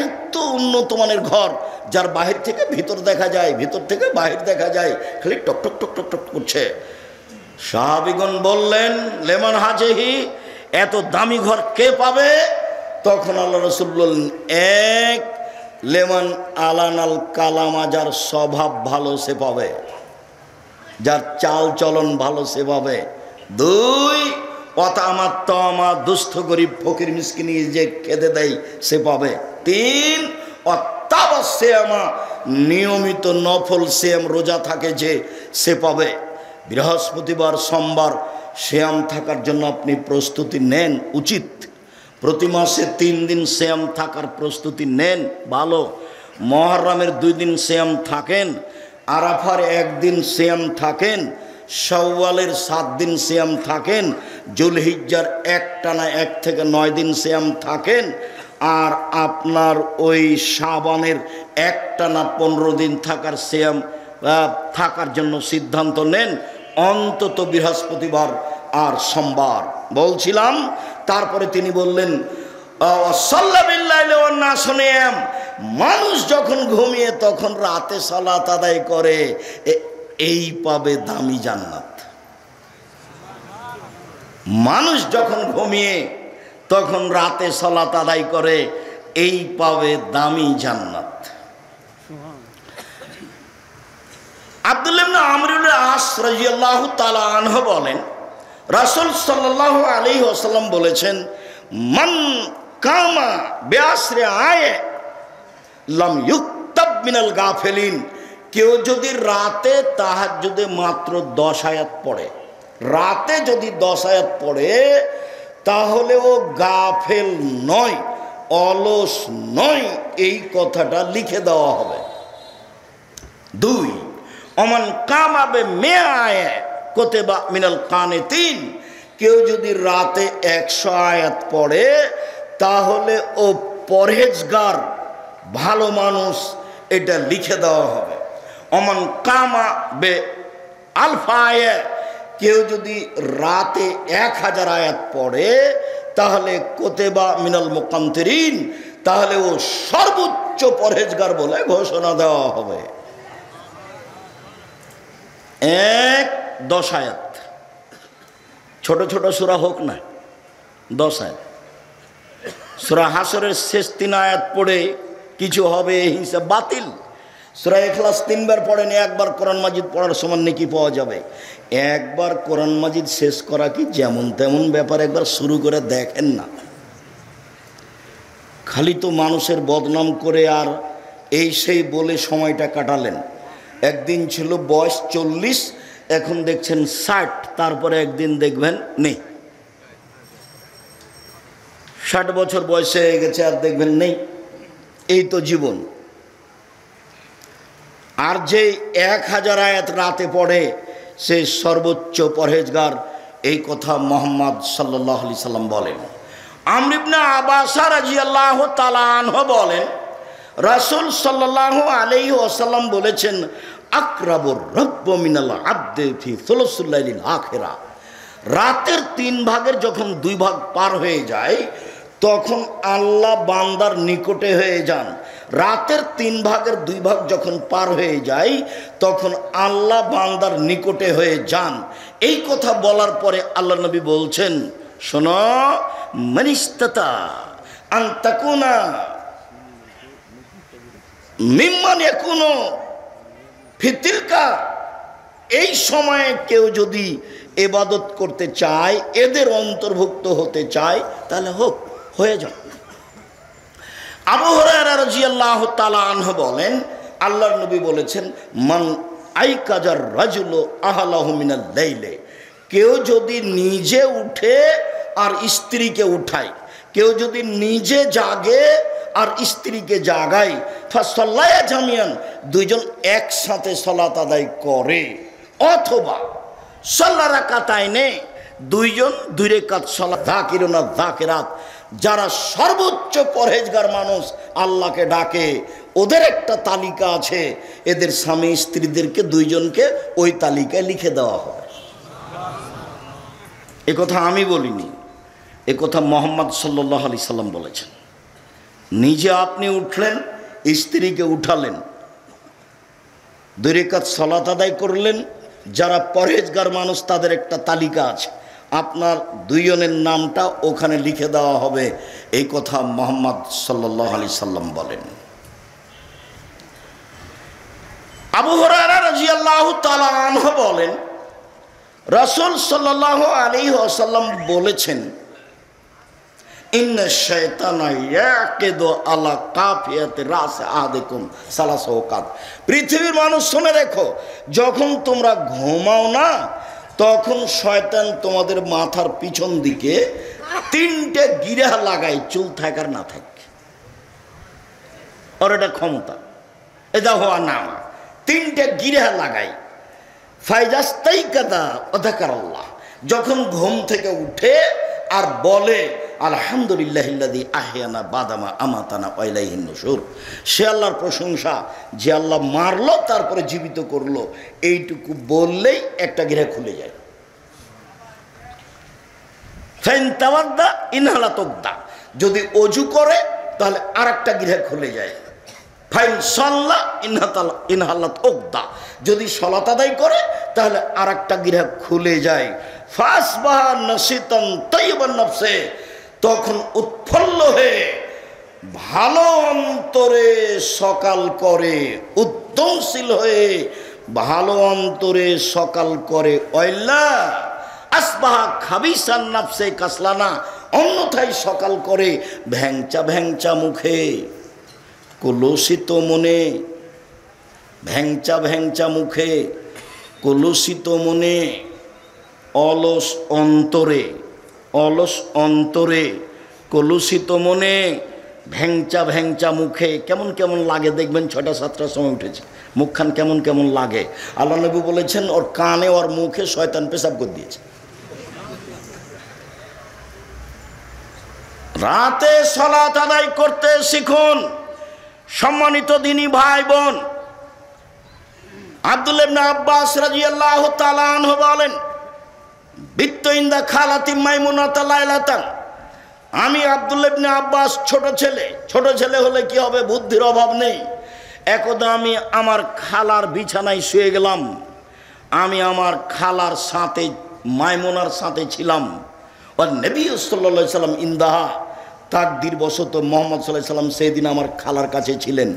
এত উন্নত মানের ঘর যার বাহির থেকে ভিতর দেখা যায়, ভিতর থেকে বাহির দেখা যায়, খালি টক টক টক টক টক করছে। সাহাবীগণ বললেন, লেমান হাজেহি, এত দামি ঘর কে পাবে? তখন আল্লাহ রাসূল বললেন, 1 লেমান আলানাল কালামা, যার স্বভাব ভালো সে পাবে, যার চাল চলন ভালো সে পাবে। 2 অতামাত্তমা, দুস্থ গরিব ফকির মিসকিন যে খেতে দেয় সে পাবে। 3 অত্যাবশ্যমা, নিয়মিত নফল সিয়াম রোজা থাকে যে সে পাবে। বৃহস্পতিবার সোমবার সিয়াম থাকার জন্য আপনি প্রস্তুতি নেন, উচিত। প্রতি মাসে 3 দিন সিয়াম থাকার প্রস্তুতি নেন, ভালো। মুহররমের 2 দিন সিয়াম থাকেন, আরাফার 1 দিন সিয়াম থাকেন, শাওয়ালের 7 দিন সিয়াম থাকেন, জুলহিজ্জার একটানা 1 থেকে 9 দিন সিয়াম থাকেন, আর আপনার ওই শাবানের একটানা 15 দিন থাকার সিয়াম থাকার জন্য সিদ্ধান্ত নেন, অন্তত বৃহস্পতিবার আর সোমবার। বলছিলাম, তারপরে তিনি বললেন, মানুষ যখন ঘুমিয়ে তখন রাতে সালাত আদায় করে, এই পাবে দামি জান্নাত। মানুষ যখন ঘুমিয়ে তখন রাতে সালাত আদায় করে, এই পাবে দামি জান্নাত। আব্দুল্লাহ ইবনে আমর ইবনে আস রাদিয়াল্লাহু তাআলা আনহু বলেন, রাসূল সাল্লাল্লাহু আলাইহি ওয়াসাল্লাম বলেছেন, মান কামা বিআসরি আয়ে লাম ইউকতাব মিনাল গাফিলিন। কেউ যদি রাতে তাহাজ্জুদে মাত্র 10 আয়াত পড়ে, রাতে যদি 10 আয়াত পড়ে, তাহলে ও গাফেল নয়, অলস নয়, এই কথাটা লিখে দেওয়া হবে। 2, অমান কামাবে মেয়ে কোতেবা মিনাল কানিতিন। কেউ যদি রাতে 100 আয়াত পড়ে, তাহলে ও পরহেজগার, ভালো মানুষ, এটা লিখে দেওয়া হবে। অমান কামাবে আলফা আয়াত, কেউ যদি রাতে 1000 আয়াত পড়ে, তাহলে কোতেবা মিনাল মুকান্তিরিন, তাহলে ও সর্বোচ্চ পরহেজগার বলে ঘোষণা দেওয়া হবে। 10 আয়াত, ছোট ছোট সূরা হোক না, 10 আয়াত। সূরা হাসরের শেষ 3 আয়াত পড়ে কিছু হবে, এই হিসাব বাতিল। সূরা ইখলাস 3 বার পড়েন, একবার কোরআন মাজিদ পড়ার সমান নেকি পাওয়া যাবে। একবার কোরআন মাজিদ শেষ করা কি যেমন তেমন ব্যাপার, একবার শুরু করে দেখেন না। খালি তো মানুষের বদনাম করে আর এই সেই বলে সময়টা কাটালেন। একদিন ছিল বয়স 40, এখন দেখছেন 60, তারপরে একদিন দেখবেন নেই। 60 বছর বয়সে হয়ে গেছে আর দেখবেন নেই। এই তো জীবন। আর যে 1000 আয়াত রাতে পড়ে সে সর্বোচ্চ পরহেজগার, এই কথা মুহাম্মদ সাল্লাল্লাহু আলাইহি সাল্লাম বলেন। আমর ইবনে আবাস রাদিয়াল্লাহু তাআলা আনহু বলেন, রাসূল সাল্লাল্লাহু আলাইহি ওয়াসাল্লাম বলেছেন, আকরাবুর রব্ব মিনাল আবদি ফি সুলুসুল লাইলিল আখিরা। রাতের 3 ভাগের যখন 2 ভাগ পার হয়ে যায়, তখন আল্লাহ বান্দার নিকটে হয়ে যান। রাতের 3 ভাগের 2 ভাগ যখন পার হয়ে যায়, তখন আল্লাহ বান্দার নিকটে হয়ে যান। এই কথা বলার পরে আল্লাহ নবী বলছেন, শোনো, মানিস্তাতা আন তাকুনা মিম্মান ইয়াকুনু ফিতিলকা, এই সময়ে কেউ যদি ইবাদত করতে চায়, এদের অন্তর্ভুক্ত হতে চায়, তাহলে হোক, হয়ে যাক। আবু হুরায়রা রাদিয়াল্লাহু তাআলা আনহু বলেন, আল্লাহর নবী বলেছেন, মান আইকাজার রাজুলু আহলাহু মিনাল লাইলে, কেউ যদি নিজে উঠে আর স্ত্রীকে উঠায়, কেউ যদি নিজে জাগে আর স্ত্রীকে জাগায়, ফাসাল্লায়া জামিয়ান, দুইজন একসাথে সালাত আদায় করে, অথবা সাল্লা রাকাতাইনে, দুইজন 2 রাকাত সালাত, যাকিরুনা যাকিরাত, যারা সর্বোচ্চ পরহেজগার মানুষ আল্লাহকে ডাকে, ওদের একটা তালিকা আছে, এদের স্বামী স্ত্রীদেরকে 2 জনকে ওই তালিকায় লিখে দেওয়া হবে। এ কথা আমি বলিনি, এ কথা মুহাম্মদ সাল্লাল্লাহু আলাইহি সাল্লাম বলেছেন। নিজে আপনি উঠলেন, স্ত্রীকে উঠালেন, 2 রাকাত সালাত আদায় করলেন, যারা পরহেজগার মানুষ তাদের একটা তালিকা আছে, আপনার 2 জনের নামটা ওখানে লিখে দেওয়া হবে, এই কথা মুহাম্মদ সাল্লাল্লাহু আলাইহি সাল্লাম বলেন। আবু হুরায়রা রাদিয়াল্লাহু তাআলা আনহু বলেন, রাসূল সাল্লাল্লাহু আলাইহি ওয়াসাল্লাম বলেছেন, ইন্না শাইতানা ইয়াকিদু আলা কাফিয়াতি রাস আহাদিকুম সালাসা ওয়াকাত। পৃথিবীর মানুষ শুনে রেখো, যখন তোমরা ঘুমাও না, তখন শয়তান তোমাদের মাথার পিছন দিকে 3টে গিরা লাগায়, চুল থাকার না থাকে, ওর এটা ক্ষমতা, এটা হওয়া না, 3টে গিরা লাগায়। ফাইজাস্তাইকাদা ওয়াযাকারাল্লাহ, যখন ঘুম থেকে উঠে আর বলে আলহামদুলিল্লাহিল্লাযী আহইয়ানা বাদামা আমাতানা ওয়া ইলাইহিন নুশুর, সে আল্লাহর প্রশংসা যে আল্লাহ মারলো তারপরে জীবিত করলো, এইটুকু বললেই একটা গিরা খুলে যায়। ফাইন তাওয়াদ্দা ইনহালা তুকদা, যদি অজু করে তাহলে আরেকটা গিরা খুলে যায়। ফাইন সাল্লা ইনহাল্লাত উকদা, যদি সালাত আদায় করে তাহলে আর একটা গিরা খুলে যায়। ফাসবাহা নাশিতান তাইয়িবান নফসে, তখন উৎফুল্ল হয়ে ভালো অন্তরে সকাল করে, উদ্যমশীল হয়ে ভালো অন্তরে সকাল করে। ওয়াইল্লা আসবাহা খাবিসান নফসে কাসলানা, অন্যথায় সকাল করে ভ্যাংচা ভ্যাংচা মুখে, কলুষিত মনে, ভ্যাংচা ভ্যাংচা মুখে, কলুষিত মনে, অলস অন্তরে, অলস অন্তরে, কলুষিত মনে, ভ্যাংচা ভ্যাংচা মুখে। কেমন কেমন লাগে দেখবেন, 6টা-7টার সময় উঠেছে, মুখখান কেমন কেমন লাগে। আল্লাহ নবী বলেছেন ওর কানে ওর মুখে শয়তান পেশাব করে দিয়েছে। রাতে সালাত আদায় করতে শিখুন। সম্মানিত দিনী ভাই বোন, আব্দুল্লাহ ইবনে আব্বাস রাদিয়াল্লাহু তাআলা আনহু বলেন, বিত্ত ইনদা খালাতি মাইমুনাতা লাইলাতান, আমি আব্দুল্লাহ ইবনে আব্বাস ছোট ছেলে হলে কি হবে, বুদ্ধির অভাব নেই। একদা আমি আমার খালার বিছানায় শুয়ে গেলাম, আমি আমার খালার সাথে মাইমুনার সাথে ছিলাম। আর নবী সাল্লাল্লাহু আলাইহি সাল্লাম ইন্দাহা, তাকদীর বশত মুহাম্মদ সাল্লাল্লাহু আলাইহি সাল্লাম সেদিন আমার খালার কাছে ছিলেন।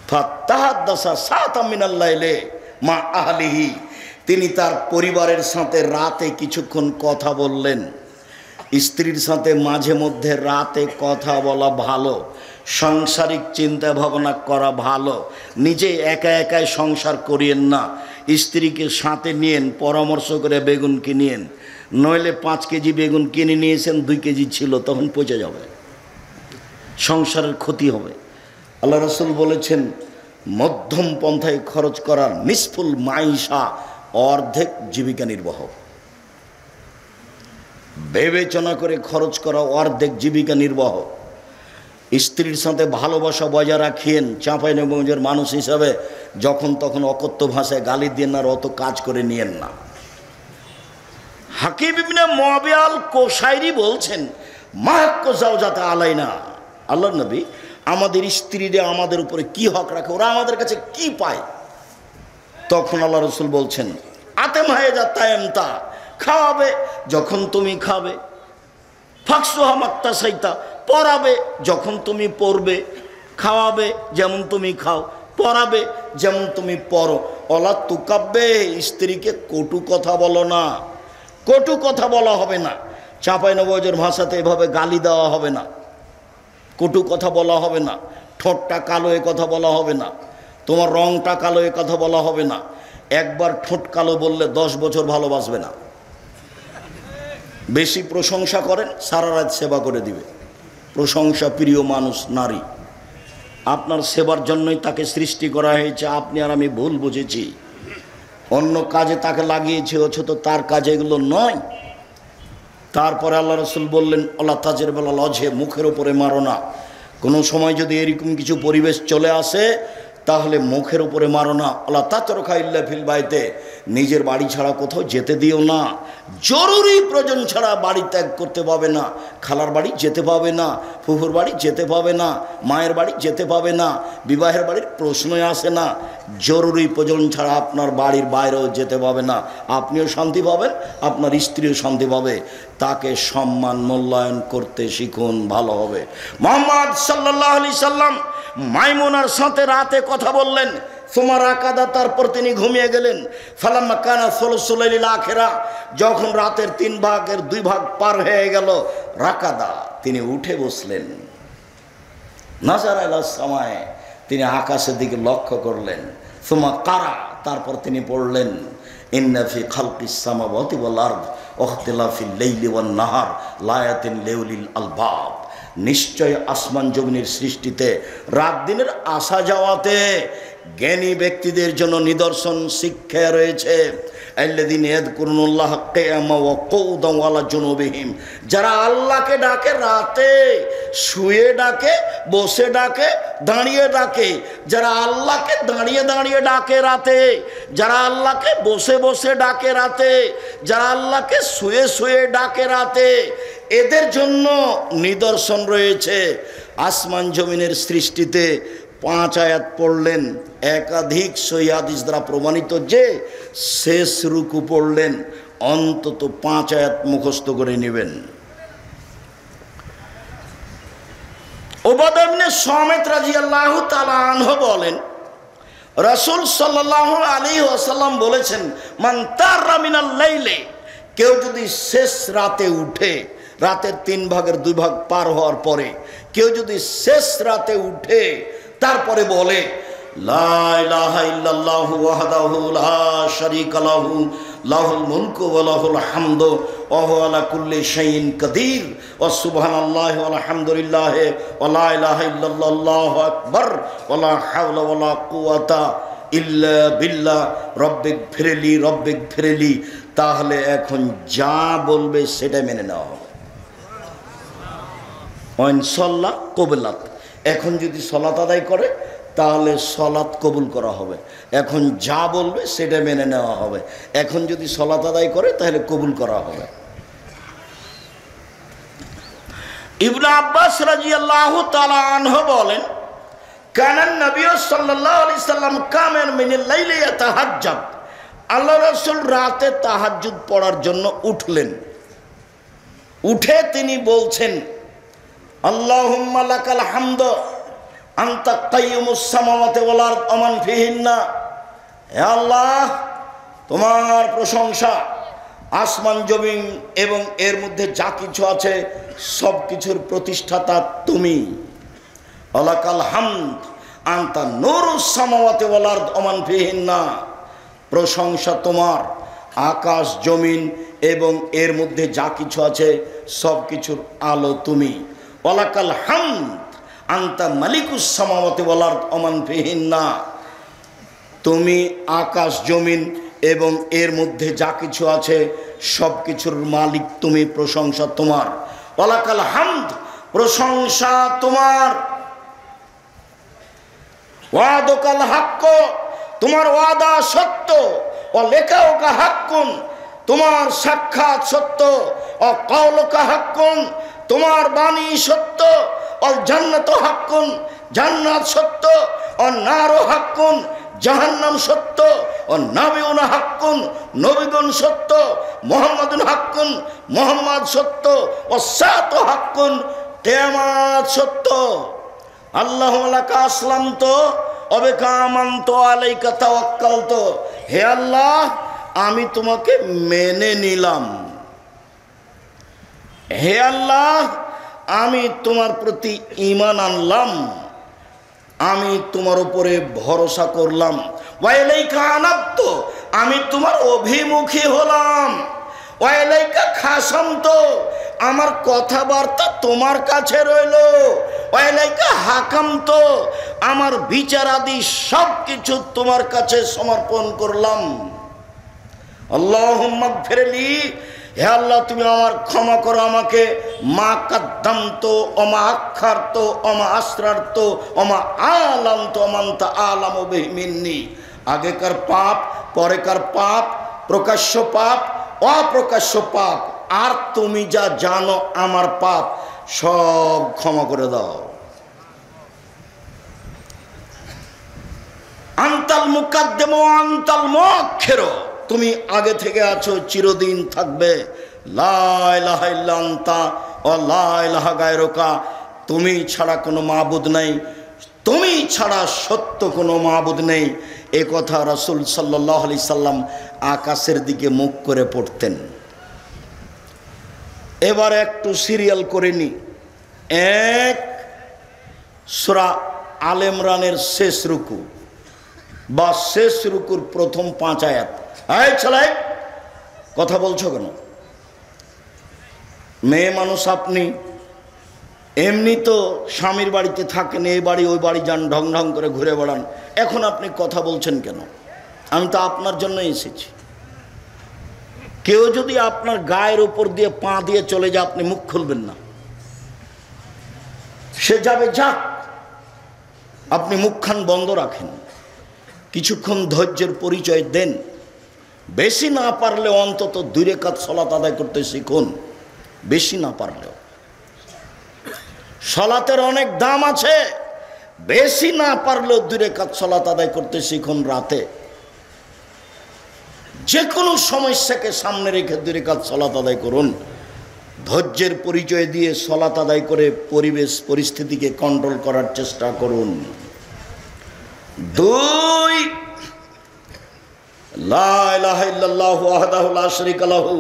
ফাতাহাদ্দাসা সাআতাম মিনাল লাইলি মা আহলিহি, তিনি তার পরিবারের সাথে রাতে কিছুক্ষণ কথা বললেন। স্ত্রীর সাথে মাঝে মধ্যে রাতে কথা বলা ভালো, সাংসারিক চিন্তা ভাবনা করা ভালো। নিজে একা একাই সংসার করিয়েন না, স্ত্রীকে সাথে নিয়েন, পরামর্শ করে বেগুন কিনিয়েন। নইলে 5 কেজি বেগুন কিনে নিয়েছেন, 2 কেজি ছিল, তখন পচে যাবে, সংসারের ক্ষতি হবে। আল্লাহ রাসূল বলেছেন মধ্যম পন্থায় খরচ করার নিসফুল মাইশা, অর্ধেক জীবিকা নির্বাহ। বিবেচনা করে খরচ করা অর্ধেক জীবিকা নির্বাহ। স্ত্রীর সাথে ভালোবাসা বজায় রাখিয়েন। চাঁপাইনবাবগঞ্জের মানুষ হিসাবে যখন তখন অকথ্য ভাষায় গালি দিয়ে না, অত কাজ করে নিয়েন না। হাকিম ইবনে মুআবিয়াল কোসাইরি বলছেন, মাহাক্কু যাওজাতা আলাইনা, আল্লাহর নবী আমাদের স্ত্রীরা আমাদের উপরে কি হক রাখে, ওরা আমাদের কাছে কি পায়? তখন আল্লাহ রাসূল বলছেন, আতেম হায়জা তায়েমতা, খাওয়াবে যখন তুমি খাবে, ফাকসুহা মাক্তাসাইতা, পরাবে যখন তুমি পরবে, খাওয়াবে যেমন তুমি খাও, পরাবে যেমন তুমি পরো। অলা তুকাব্বে, স্ত্রীকে কটু কথা বলো না, কটু কথা বলা হবে না। চাঁপাইনবাবগঞ্জের ভাষাতে এভাবে গালি দেওয়া হবে না, কটু কথা বলা হবে না, ঠোঁটটা কালো এ কথা বলা হবে না, তোমার রংটা কালো এ কথা বলা হবে না। একবার ঠোঁট কালো বললে 10 বছর ভালোবাসবে না। বেশি প্রশংসা করেন, সারা রাত সেবা করে দিবে। প্রশংসা প্রিয় মানুষ নারী, আপনার সেবার জন্যই তাকে সৃষ্টি করা হয়েছে। আপনি আর আমি ভুল বুঝেছি, অন্য কাজে তাকে লাগিয়েছে, অথচ তার কাজে এগুলো নয়। তারপরে আল্লাহ রাসূল বললেন, আল্লাহ তাজের বেলা লজে, মুখের উপরে মারো না। কোনো সময় যদি এরকম কিছু পরিবেশ চলে আসে তাহলে মুখের উপরে মারো না। আল্লাহ তাতরকা ইল্লা ফিল বাইতে, নিজের বাড়ি ছাড়া কোথাও যেতে দিও না। জরুরি প্রয়োজন ছাড়া বাড়ি ত্যাগ করতে পাবে না। খালার বাড়ি যেতে পাবে না, ফুফুর বাড়ি যেতে পাবে না, মায়ের বাড়ি যেতে পাবে না, বিবাহের বাড়ির প্রশ্নই আসে না। জরুরি প্রয়োজন ছাড়া আপনার বাড়ির বাইরেও যেতে পাবে না। আপনিও শান্তি পাবেন, আপনার স্ত্রীও শান্তি পাবে। তাকে সম্মান মূল্যায়ন করতে শিখুন, ভালো হবে। মুহাম্মদ সাল্লাল্লাহু আলাইহি সাল্লাম মাইমুনার সাথে রাতে কথা বললেন। সুমার আকাদা, তারপর তিনি ঘুমিয়ে গেলেন। ফালাম্মা কানা সুলুসুল লাইলিল আখিরা, যখন রাতের 3 ভাগের 2 ভাগ পার হয়ে গেল, রাকাদা, তিনি উঠে বসলেন। নাজারা ইলা সামায়ে, তিনি আকাশের দিকে লক্ষ্য করলেন। সুমা কারা, তারপর তিনি পড়লেন, ইন্না ফি খালকিস সামাওয়াতি ওয়াল আরদ ওয়াখতিলাফিল লাইলি ওয়ান নাহার লায়াতিন লিউলিল আলবাব, নিশ্চয় আসমান জমিনের সৃষ্টিতে, রাত দিনের আসা যাওয়াতে জ্ঞানী ব্যক্তিদের জন্য নিদর্শন, শিক্ষা রয়েছে। আল্লাযীনা ইয়াযকুরুনাল্লাহা কিয়ামান ওয়া কুউদান ওয়া আলা জুনুবিহিম, যারা আল্লাহকে ডাকে রাতে, শুয়ে ডাকে, বসে ডাকে, দাঁড়িয়ে ডাকে। যারা আল্লাহকে দাঁড়িয়ে দাঁড়িয়ে ডাকে রাতে, যারা আল্লাহকে বসে বসে ডাকে রাতে, যারা আল্লাহকে শুয়ে শুয়ে ডাকে রাতে, এদের জন্য নিদর্শন রয়েছে। আসমান জমিনের সৃষ্টিতে 5 আয়াত পড়লেন, একাধিক সহিহ হাদিস দ্বারা প্রমাণিত যে শেষ রুকু পড়লেন, অন্তত 5 আয়াত মুখস্থ করে নেবেন। উবাদা ইবনে সামিত রাদিয়াল্লাহু তাআলা আনহু বলেন, রাসূল সাল্লাল্লাহু আলাইহি ওয়াসাল্লাম বলেছেন, মান তারা মিনাল লাইলে, কেউ যদি শেষ রাতে উঠে, রাতের 3 ভাগের 2 ভাগ পার হওয়ার পরে কেউ যদি শেষ রাতে উঠে তারপরে বলে লা ইলাহা ইল্লাল্লাহু ওয়াহদাহু লা শারীকা লাহু লাহুল মুলকু ওয়া লাহুল হামদু ওয়া হুয়া আলা কুল্লি শাইইন কাদির ওয়া সুবহানাল্লাহি ওয়া আলহামদুলিল্লাহি ওয়া লা ইলাহা ইল্লাল্লাহু আল্লাহু আকবার ওয়া লা হাওলা ওয়া লা কুওয়াতা ইল্লা বিল্লাহ রব্বিক ফিরলি, তাহলে এখন যা বলবে সেটা মেনে নেওয়া হবে। ওয়াইনসাল্লাহ কবুলাত, এখন যদি সলাত আদায় করে তাহলে সলাত কবুল করা হবে। এখন যা বলবে সেটা মেনে নেওয়া হবে। এখন যদি সলাত আদায় করে তাহলে কবুল করা হবে। ইবনে আব্বাস রাদিয়াল্লাহু তাআলা আনহু বলেন, কানান নবী সাল্লাল্লাহু আলাইহি সাল্লাম কামেন মিনাল লাইলি ইয়াতাহাজ্জাদ, আল্লাহ রাসূল রাতে তাহাজ্জুদ পড়ার জন্য উঠলেন। উঠে তিনি বলছেন, আল্লাহুম্মা লাকাল হামদ আনতা কাইয়ুমুস সামাওয়াতি ওয়াল আরদ ওয়া মান ফিহিন্না, হে আল্লাহ তোমার প্রশংসা, আসমান জমিন এবং এর মধ্যে যা কিছু আছে সব কিছুর প্রতিষ্ঠাতা তুমি। ওয়ালাকাল হামদ আনতা নূরুস সামাওয়াতি ওয়াল আরদ ওয়া মান ফিহিন্না, প্রশংসা তোমার, আকাশ জমিন এবং এর মধ্যে যা কিছু আছে সব কিছুর আলো তুমি। ওয়ালাকাল হামদ আনতা মালিকুস সামাওয়াতি ওয়াল আরদ ওয়া মান ফিহিন্না, তুমি আকাশ জমিন এবং এর মধ্যে যা কিছু আছে সব কিছুর মালিক তুমি, প্রশংসা তোমার। ওয়ালাকাল হামদ, প্রশংসা তোমার। ওয়াদাকাল হাক্ক, তোমার ওয়াদা সত্য। ও লেখাওকা হাক্কুন, তোমার সাক্ষাৎ সত্য। ও কাওলুকা হাক্কুন, তোমার বাণী সত্য। ও জান্নাতু হাক্কুন, জান্নাত সত্য। ও নারু হাক্কুন, জাহান্নাম সত্য। ও নাবিউনা হাক্কুন, নবীগণ সত্য। মুহাম্মাদুন হাক্কুন, মুহাম্মদ সত্য। ও সাতু হাক্কুন, কিয়ামত সত্য। আল্লাহুম্মা লাকা আসলামতু ওয়া বিকা আমানতু আলাইকা তাওয়াক্কালতু, হে আল্লাহ আমি তোমাকে মেনে নিলাম। হে আল্লাহ আমি তোমার প্রতি ঈমান আনলাম, আমি তোমার উপরে ভরসা করলাম। ওয়া ইলাইকা আনাবতু, আমি তোমার অভিমুখী হলাম। ওয়া ইলাইকা খাসামতু, আমার কথাবার্তা তোমার কাছে রইল। ওয়া ইলাইকা হাকামতু, আমার বিচারাদি সব কিছু তোমার কাছে সমর্পণ করলাম। আল্লাহুম্মা গফিরলি, হে আল্লাহ তুমি আমার ক্ষমা করো আমাকে। মা কাদ্দামতু ওয়া মা আখারতু ওয়া মা আসরারতু ওয়া মা আলামতু ওয়া মান আনতা আলামু বিহি মিন্নি, আগেকার পাপ, পরেকার পাপ, প্রকাশ্য পাপ, অপ্রকাশ্য পাপ, আর তুমি যা জানো আমার পাপ সব ক্ষমা করে দাও। আনতাল মুকাদ্দিম ওয়া আনতাল মুআখির, তুমি আগে থেকে আছো, চিরদিন থাকবে। লা ইলাহা ইল্লা আনতা ওয়া লা ইলাহা গায়রুকা, তুমি ছাড়া কোনো মাবুদ নেই, তুমি ছাড়া সত্য কোনো মাবুদ নেই। এ কথা রাসূল সাল্লাল্লাহু আলাইহি সাল্লাম আকাশের দিকে মুখ করে পড়তেন। এবার একটু সিরিয়াল করে নি। এক, সূরা আলে ইমরানের শেষ রুকু বা শেষ রুকুর প্রথম 5 আয়াত। এই ছেলে কথা বলছো কেন? মেয়ে মানুষ আপনি, এমনি তো স্বামীর বাড়িতে থাকেন, এই বাড়ি ওই বাড়ি যান, ঢং ঢং করে ঘুরে বেড়ান, এখন আপনি কথা বলছেন কেন? আমি তো আপনার জন্য এসেছি। কেউ যদি আপনার গায়ের উপর দিয়ে পা দিয়ে চলে যায়, আপনি মুখ খুলবেন না। সে যাবে যাক, আপনি মুখখান বন্ধ রাখেন, কিছুক্ষণ ধৈর্যের পরিচয় দেন। বেশি না পারলে অন্তত 2 রাকাত সালাত আদায় করতে শিখুন। বেশি না পারলেও। সালাতের অনেক দাম আছে, বেশি না পারলেও 2 রাকাত সালাত আদায় করতে শিখুন। রাতে যে কোনো সমস্যাকে সামনে রেখে 2 রাকাত সালাত আদায় করুন। ধৈর্যের পরিচয় দিয়ে সালাত আদায় করে পরিবেশ পরিস্থিতিকে কন্ট্রোল করার চেষ্টা করুন। 2 লা ইলাহা ইল্লাল্লাহু ওয়াহদাহু লা শারীকা লাহু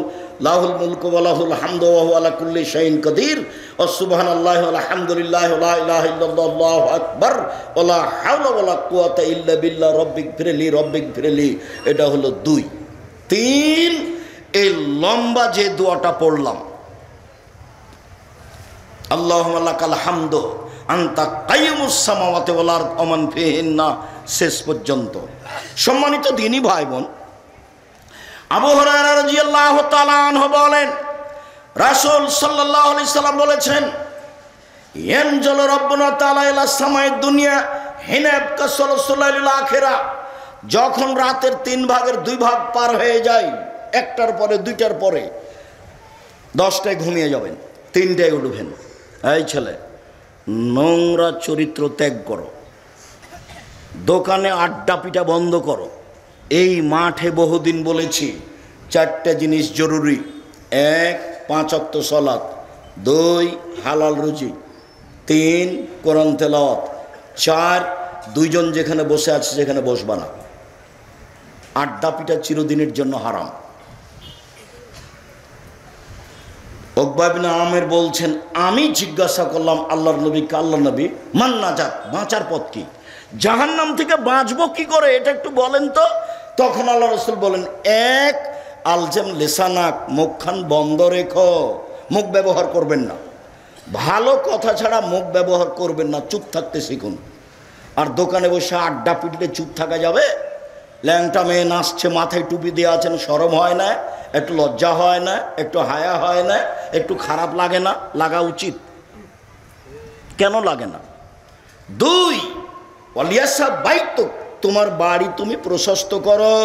লাহুল মুলকু ওয়া লাহুল হামদু ওয়া হুয়া আলা কুল্লি শাইইন কাদির ওয়া সুবহানাল্লাহি ওয়া আলহামদুলিল্লাহি ওয়া লা ইলাহা ইল্লাল্লাহু আল্লাহু আকবার ওয়া লা হাওলা ওয়া লা কুওয়াতা ইল্লা বিল্লাহ রব্বিগফিরলি। এটা হলো 2। 3 এই লম্বা যে দোয়াটা পড়লাম, আল্লাহুম্মা লাকাল হামদু আনতা কাইয়ুমুস সামাওয়াতি ওয়াল আরদ ওয়া মান ফিহিন্না, শেষ পর্যন্ত। সম্মানিত দ্বীনী ভাই বোন, আবু হুরায়রা রাদিয়াল্লাহু তাআলা আনহু বলেন, রাসূল সাল্লাল্লাহু আলাইহি সাল্লাম বলেছেন, ইয়ানজালু রাব্বুনা তাআলা ইলা সামাইদ দুনিয়া হিনা ইয়াবকা সুলুসুল আখিরা। যখন রাতের 3 ভাগের 2 ভাগ পার হয়ে যায়, 1টার পরে 2টার পরে 10টায় ঘুমিয়ে যাবেন, 3টায় উঠবেন। এই ছেলে, নোংরা চরিত্র ত্যাগ করো, দোকানে আড্ডা পিটা বন্ধ করো। এই মাঠে বহুদিন বলেছি 4টা জিনিস জরুরি। 1 5 ওয়াক্ত সালাত, 2 হালাল রুজি, 3 কোরআন তেলাওয়াত, 4 2জন যেখানে বসে আছে সেখানে বসবা না। আড্ডা পিটা চিরদিনের জন্য হারাম। উকবা ইবনে আমির বলছেন, আমি জিজ্ঞাসা করলাম আল্লাহর নবীকে, আল্লাহর নবী মান নাজাত, বাঁচার পথ কি? জাহান্নাম থেকে বাঁচবো কি করে, এটা একটু বলেন তো। তখন আল্লাহ রাসূল বলেন, 1 আলজাম লিসানাক, মুখখান বন্ধ রেখো, মুখ ব্যবহার করবেন না। ভালো কথা ছাড়া মুখ ব্যবহার করবেন না, চুপ থাকতে শিখুন। আর দোকানে বসে আড্ডা পিটলে চুপ থাকা যাবে? ল্যাংটা মেয়ে নাচছে, মাথায় টুপি দিয়ে আছেন, শরম হয় না? একটু লজ্জা হয় না? একটু হায়া হয় না? একটু খারাপ লাগে না? লাগা উচিত। কেন লাগে না? 2 ওয়ালিয়াসা বাইতুক, তোমার বাড়ি তুমি প্রশস্ত করো,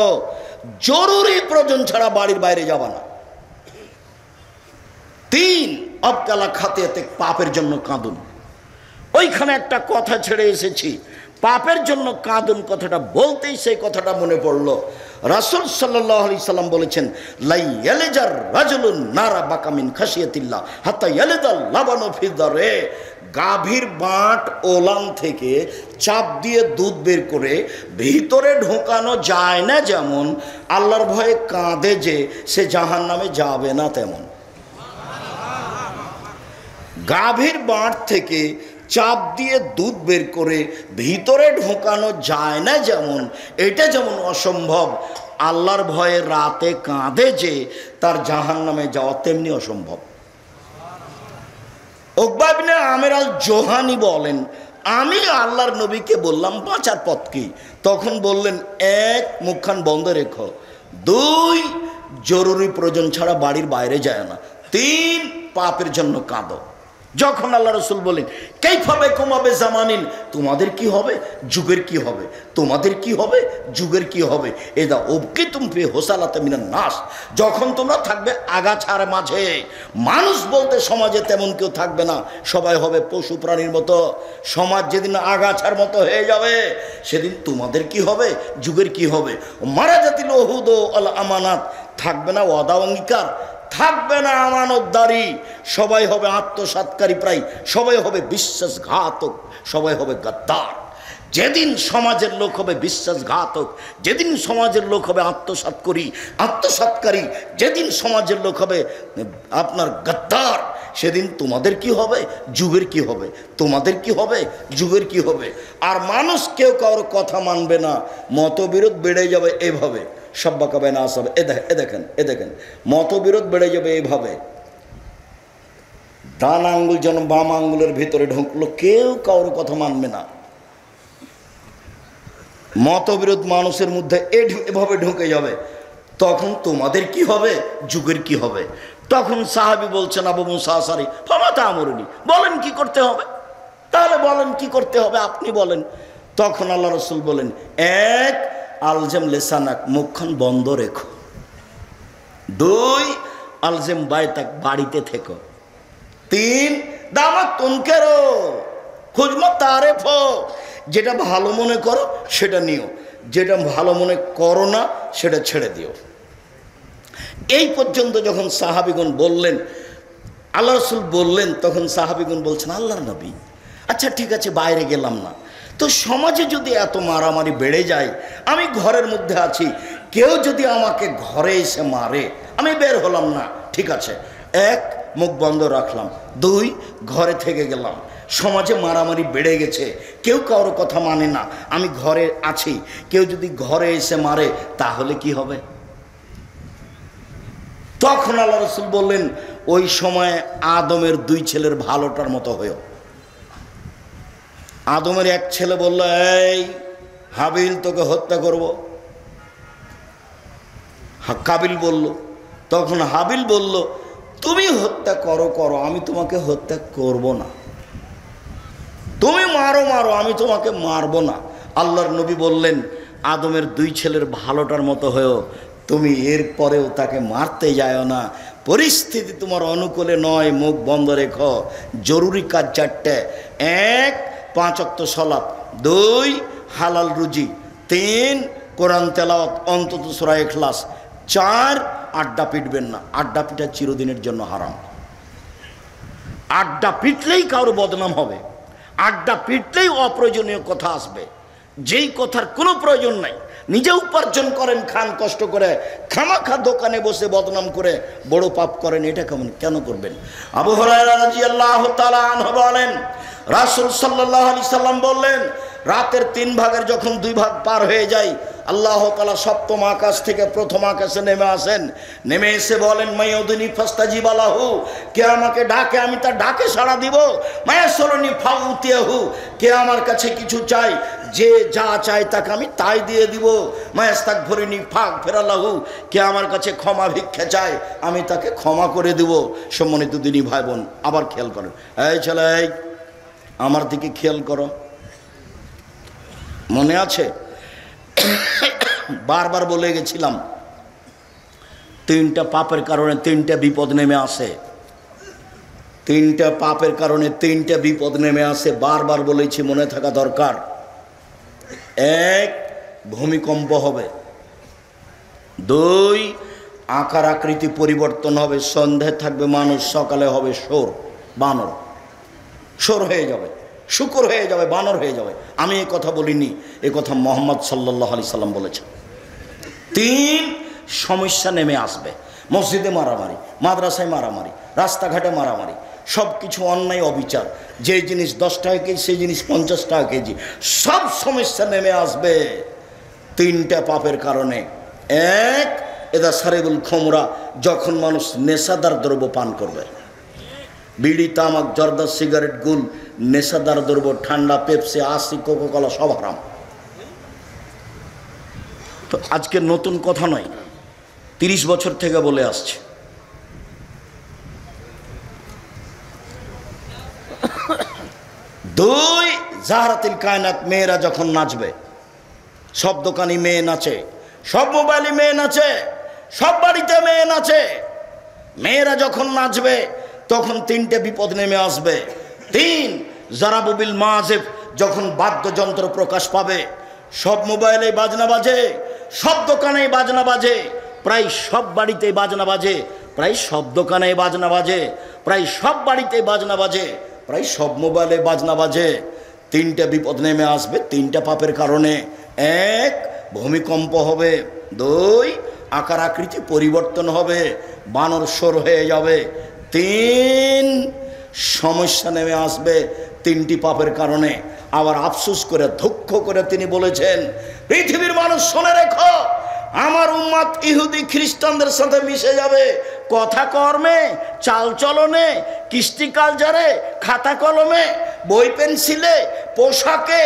জরুরি প্রয়োজন ছাড়া বাড়ির বাইরে যাবা না। 3 আবকালা খাতিয়াতে, পাপের জন্য কাঁদুন। ওইখানে একটা কথা ছেড়ে এসেছি, পাপের জন্য কাঁদুন, কথাটা বলতেই সেই কথাটা মনে পড়লো। রাসূল সাল্লাল্লাহু আলাইহি সাল্লাম বলেছেন, লা ইয়ালিজার রাজুলুন নারা বাকা মিন খাশিয়াতিল্লাহ হাত্তা ইয়ালিদাল লাবানু ফি দারে। গাভীর বাঁট ওলান থেকে চাপ দিয়ে দুধ বের করে ভিতরে ঢোকানো যায় না যেমন, আল্লাহর ভয়ে কাঁদে যে সে জাহান্নামে যাবে না তেমন। গাভীর বাঁট থেকে চাপ দিয়ে দুধ বের করে ভিতরে ঢোকানো যায় না যেমন, এটা যেমন অসম্ভব, আল্লাহর ভয়ে রাতে কাঁদে যে তার জাহান্নামে যাওয়া তেমনি অসম্ভব। উকবা ইবনে আমির আল জোহানি বলেন, আমি আল্লাহর নবীকে বললাম বাঁচার পথ কি? তখন বললেন, 1 মুখখান বন্ধ রেখো, 2 জরুরি প্রয়োজন ছাড়া বাড়ির বাইরে যায় না, 3 পাপের জন্য কাঁদো। যখন আল্লাহ রাসূল বলেন, কাইফা বিকুম জামানিন, তোমাদের কি হবে, যুগের কি হবে, তোমাদের কি হবে, যুগের কি হবে, এদা উবকিতুম ফি হুসালাতি মিনান নাস, যখন তোমরা থাকবে আগাছার মাঝে, মানুষ বলতে সমাজে তেমন কেউ থাকবে না, সবাই হবে পশু প্রাণীর মতো। সমাজ যেদিন আগাছার মতো হয়ে যাবে, সেদিন তোমাদের কি হবে, যুগের কি হবে। মারাজাতিল উহুদ আল আমানাত, থাকবে না ওয়াদা অঙ্গীকার, থাকবে না আমানতদারি, সবাই হবে আত্মসাৎকারী, প্রায় সবাই হবে বিশ্বাসঘাতক, সবাই হবে গাদ্দার। যেদিন সমাজের লোক হবে বিশ্বাসঘাতক, যেদিন সমাজের লোক হবে আত্মসাৎকারী, যেদিন সমাজের লোক হবে আপনার গাদ্দার, সেদিন তোমাদের কি হবে, যুগের কি হবে, তোমাদের কি হবে, যুগের কি হবে। আর মানুষ কেউ কারোর কথা মানবে না, মতবিরোধ বেড়ে যাবে এভাবে। সব্বা কাবে না আসবে, এ দেখেন মতবিরোধ বেড়ে যাবে এইভাবে। ডান আঙ্গুল যেন বাম আঙ্গুলের ভিতরে ঢুকলো, কেউ কারোর কথা মানবে না। মতবিরোধ মানুষের মধ্যে এভাবে ঢুকে যাবে, তখন তোমাদের কি হবে, যুগের কি হবে। তখন সাহাবী বলছেন, আবু মুসা আশআরী, ফামা তা'মুরুনি, বলেন কি করতে হবে, তাহলে বলেন কি করতে হবে, আপনি বলেন। তখন আল্লাহ রাসূল বলেন, 1 আলজাম লিসানাক, মুখখান বন্ধ রেখো, 2 আলজেম বাইতাক, বাড়িতে থেকো। 3 দামাত তুনকেরো খুজমা তারেফ, যেটা ভালো মনে করো সেটা নিও, যেটা ভালো মনে করো না সেটা ছেড়ে দিও। এই পর্যন্ত যখন সাহাবীগণ বললেন, আল্লাহ রাসূল বললেন, তখন সাহাবীগণ বলছেন, আল্লাহর নবী, আচ্ছা ঠিক আছে বাইরে গেলাম না, তো সমাজে যদি এত মারামারি বেড়ে যায়, আমি ঘরের মধ্যে আছি, কেউ যদি আমাকে ঘরে এসে মারে, আমি বের হলাম না, ঠিক আছে, 1 মুখ বন্ধ রাখলাম, 2 ঘরে থেকে গেলাম, সমাজে মারামারি বেড়ে গেছে, কেউ কারো কথা মানে না, আমি ঘরে আছি, কেউ যদি ঘরে এসে মারে তাহলে কি হবে? তখন আল্লাহ রাসূল বললেন, ওই সময় আদমের 2 ছেলের ভালোটার মতো হয়েও। আদমের এক ছেলে বলল, এই হাবিল, তোকে হত্যা করব। কাবিল বলল, তখন হাবিল বলল, তুমি হত্যা করো, আমি তোমাকে হত্যা করব না, তুমি মারো, আমি তোমাকে মারবো না। আল্লাহর নবী বললেন, আদমের 2 ছেলের ভালোটার মতো হয়েও তুমি এর পরেও তাকে মারতে যাও না, পরিস্থিতি তোমার অনুকূলে নয়, মুখ বন্ধ রেখো। জরুরি কাজ 4টে, 1 5 ওয়াক্ত সালাত, 2 হালাল রুজি, 3 কোরআন তেলাওয়াত, অন্তত সূরা ইখলাস, 4 আড্ডা পিটবেন না, আড্ডা পিটা চিরদিনের জন্য হারাম। আড্ডা পিটলেই কারো বদনাম হবে, আড্ডা পিটলেই অপ্রয়োজনীয় কথা আসবে, যেই কথার কোনো প্রয়োজন নাই। নিজে উপার্জন করেন, খান কষ্ট করে, খামাখা দোকানে বসে বদনাম করে বড় পাপ করেন, এটা কেন করবেন? আবু হুরায়রা রাদিয়াল্লাহু তাআলা আনহু বলেন, রাসূল সাল্লাল্লাহু আলাইহি সাল্লাম বললেন, রাতের 3 ভাগের যখন 2 ভাগ পার হয়ে যায়, আল্লাহ তাআলা সপ্তম আকাশ থেকে প্রথম আকাশে নেমে আসেন, নেমে এসে বলেন, মাইউদিনী ফাস্তাজিব লাহু, কে আমাকে ডাকে আমি তার ডাকে সাড়া দিব, মায়াসরনি ফাউতিয়াহু, কে আমার কাছে কিছু চাই, যে যা চায় তাকে আমি তাই দিয়ে দিব, মায়াস্তাগফিরনি ফাগফিরালাহু, কে আমার কাছে ক্ষমা ভিক্ষা চায় আমি তাকে ক্ষমা করে দিব। সম্মানিত দিনী ভাই বোন, আবার খেয়াল করেন, এই ছেলে আমার দিকে খেয়াল করো, মনে আছে বারবার বলে গেছিলাম, 3টা পাপের কারণে 3টা বিপদ নেমে আসে, 3টা পাপের কারণে 3টা বিপদ নেমে আসে, বারবার বলেছি, মনে থাকা দরকার। 1 ভূমিকম্প হবে, 2 আকার আকৃতি পরিবর্তন হবে, সন্ধ্যায় থাকবে মানুষ, সকালে হবে সোর, বানর, সোর হয়ে যাবে, শুকর হয়ে যাবে, বানর হয়ে যাবে। আমি এই কথা বলিনি, এ কথা মুহাম্মদ সাল্লাল্লাহু আলাইহি সাল্লাম বলেছেন। 3 সমস্যা নেমে আসবে, মসজিদে মারামারি, মাদ্রাসায় মারামারি, রাস্তাঘাটে মারামারি, সব কিছু অন্যায় অবিচার, যে জিনিস 10 টাকা কেজি সেই জিনিস 50 টাকা কেজি, সব সমস্যা নেমে আসবে 3টা পাপের কারণে। 1 এদা সারিবুল খমরা, যখন মানুষ নেশাদার দ্রব্য পান করবে, বিড়ি, তামাক, জর্দা, সিগারেট, গুল, নেশাদার দ্রব্য, ঠান্ডা, পেপসি, আশি, কোকাকোলা সব হারাম। তো আজকে নতুন কথা নয়, 30 বছর থেকে বলে আসছে। দুই, জাহরাতুল কায়নাত, মেয়েরা যখন নাচবে, সব দোকানি মেয়ে নাচে, সব মোবাইলে মেয়ে নাচে, সব বাড়িতে মেয়ে নাচে, মেয়েরা যখন নাচবে তখন 3টে বিপদ নেমে আসবে। 3, জারাবুবিল মাজেব, যখন বাদ্যযন্ত্র প্রকাশ পাবে, সব মোবাইলে বাজনা বাজে, সব দোকানেই বাজনা বাজে, প্রায় সব বাড়িতেই বাজনা বাজে, প্রায় সব দোকানেই বাজনা বাজে, প্রায় সব বাড়িতেই বাজনা বাজে, প্রায় সব মোবাইলে বাজনা বাজে। 3টে বিপদ নেমে আসবে 3টা পাপের কারণে। 1, ভূমিকম্প হবে, 2, আকার আকৃতি পরিবর্তন হবে, বানর সর হয়ে যাবে, 3, সমস্যা নেমে আসবে 3টি পাপের কারণে। আবার আফসোস করে, দুঃখ করে তিনি বলেছেন, পৃথিবীর মানুষ শুনে রেখো, আমার উম্মত ইহুদি খ্রিস্টানদের সাথে মিশে যাবে, কথা কর্মে, চাল চলনে, কৃষ্টি কালচারে, খাতা কলমে, বই পেন্সিলে, পোশাকে,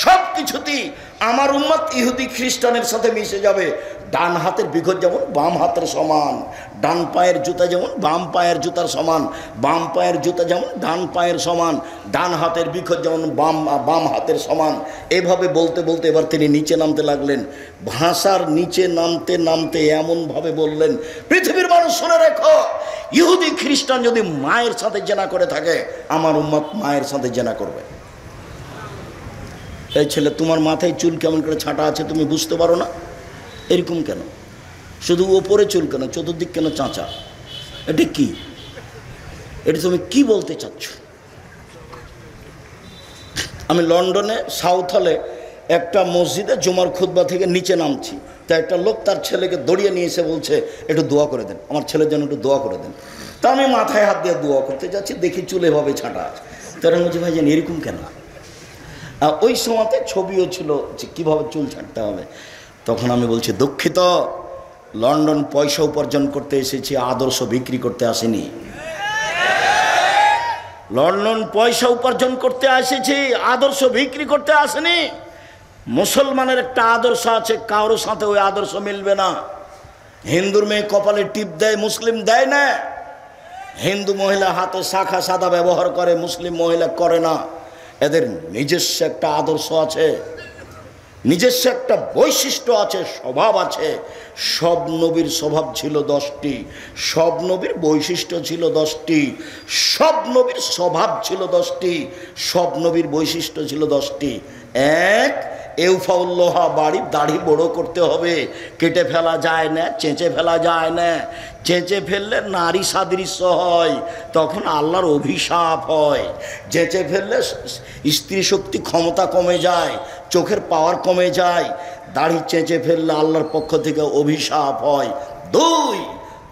সব কিছুতেই আমার উম্মত ইহুদি খ্রিস্টানের সাথে মিশে যাবে। ডান হাতের বিঘত যেমন বাম হাতের সমান, ডান পায়ের জুতা যেমন বাম পায়ের জুতার সমান, বাম পায়ের জুতা যেমন ডান পায়ের সমান, ডান হাতের বিঘত যেমন বাম হাতের সমান। এভাবে বলতে বলতে এবার তিনি নিচে নামতে লাগলেন। ভাষার নিচে নামতে নামতে এমনভাবে বললেন, পৃথিবীর মানুষ শুনে রেখো, ইহুদি খ্রিস্টান যদি মায়ের সাথে জেনা করে থাকে, আমার উম্মত মায়ের সাথে জেনা করবে। এই ছেলে, তোমার মাথায় চুল কেমন করে ছাঁটা আছে তুমি বুঝতে পারো না? এরকম কেন? শুধু ওপরে চুল কেন, চতুর্দিক কেন চাঁচা? এটা কি? এটা তুমি কি বলতে চাচ্ছ? আমি লন্ডনে সাউথ হলে একটা মসজিদে জুমার খুতবা থেকে নিচে নামছি, তা একটা লোক তার ছেলেকে দড়িয়ে নিয়ে এসে বলছে, একটু দোয়া করে দেন, আমার ছেলের জন্য একটু দোয়া করে দেন। তা আমি মাথায় হাত দিয়ে দোয়া করতে যাচ্ছি, দেখি চুল এভাবে ছাঁটা আছে। তারা বলছে, ভাই জানি এরকম কেন? আর ওই সময়তে ছবিও ছিল যে কীভাবে চুল ছাঁটতে হবে। তখন আমি বলছি, দুঃখিত, লন্ডন পয়সা উপার্জন করতে এসেছি, আদর্শ বিক্রি করতে আসেনি। লন্ডন পয়সা উপার্জন করতে এসেছি, আদর্শ বিক্রি করতে আসেনি। মুসলমানের একটা আদর্শ আছে, কারোর সাথে ওই আদর্শ মিলবে না। হিন্দুর মেয়ে কপালে টিপ দেয়, মুসলিম দেয় না। হিন্দু মহিলা হাতে শাখা সাদা ব্যবহার করে, মুসলিম মহিলা করে না। এদের নিজস্ব একটা আদর্শ আছে, নিজস্ব একটা বৈশিষ্ট্য আছে, স্বভাব আছে। সব নবীর স্বভাব ছিল 10টি, সব নবীর বৈশিষ্ট্য ছিল 10টি, সব নবীর স্বভাব ছিল 10টি, সব নবীর বৈশিষ্ট্য ছিল 10টি। এক, এউফাউল্লোহা, বাড়ির দাড়ি বড় করতে হবে, কেটে ফেলা যায় না, চেঁচে ফেলা যায় না। চেঁচে ফেললে নারী সাদৃশ্য হয়, তখন আল্লাহর অভিশাপ হয়। চেঁচে ফেললে স্ত্রী শক্তি ক্ষমতা কমে যায়, চোখের পাওয়ার কমে যায়। দাড়ি চেঁচে ফেললে আল্লাহর পক্ষ থেকে অভিশাপ হয়। 2,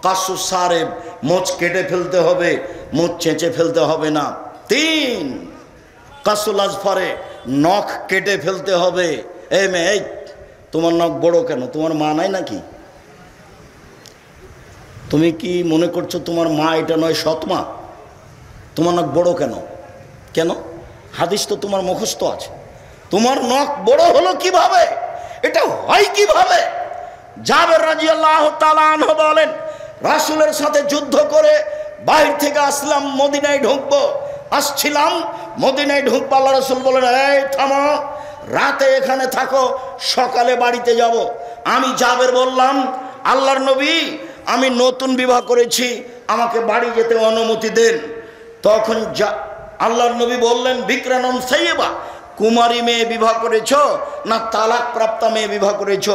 কাসু সারেব, মোচ কেটে ফেলতে হবে, মোচ চেঁচে ফেলতে হবে না। 3, কাসুল আজফারে, নখ কেটে ফেলতে হবে। এই মেয়ে, এই তোমার নখ বড় কেন? তোমার মা নাই নাকি? তুমি কি মনে করছো তোমার মা এটা নয় সৎ মা? তোমার নখ বড় কেন? কেন? হাদিস তো তোমার মুখস্থ আছে। তোমার নখ বড় হলো কিভাবে? এটা হয় কিভাবে? জাবের রাদিয়াল্লাহু তাআলা আনহু বলেন, রাসূলের সাথে যুদ্ধ করে বাইরে থেকে আসলাম, মদিনায় ঢুকবো, আসছিলাম মদিনায় ঢুকবো। আল্লাহ রাসূল বলেন, এই থামো, রাতে এখানে থাকো, সকালে বাড়িতে যাব। আমি জাবের বললাম, আল্লাহর নবী, আমি নতুন বিবাহ করেছি, আমাকে বাড়ি যেতে অনুমতি দেন। তখন আল্লাহর নবী বললেন, বিক্রানম সাইয়্যিবা, কুমারী মেয়ে বিবাহ করেছ না তালাক প্রাপ্তা মেয়ে বিবাহ করেছ?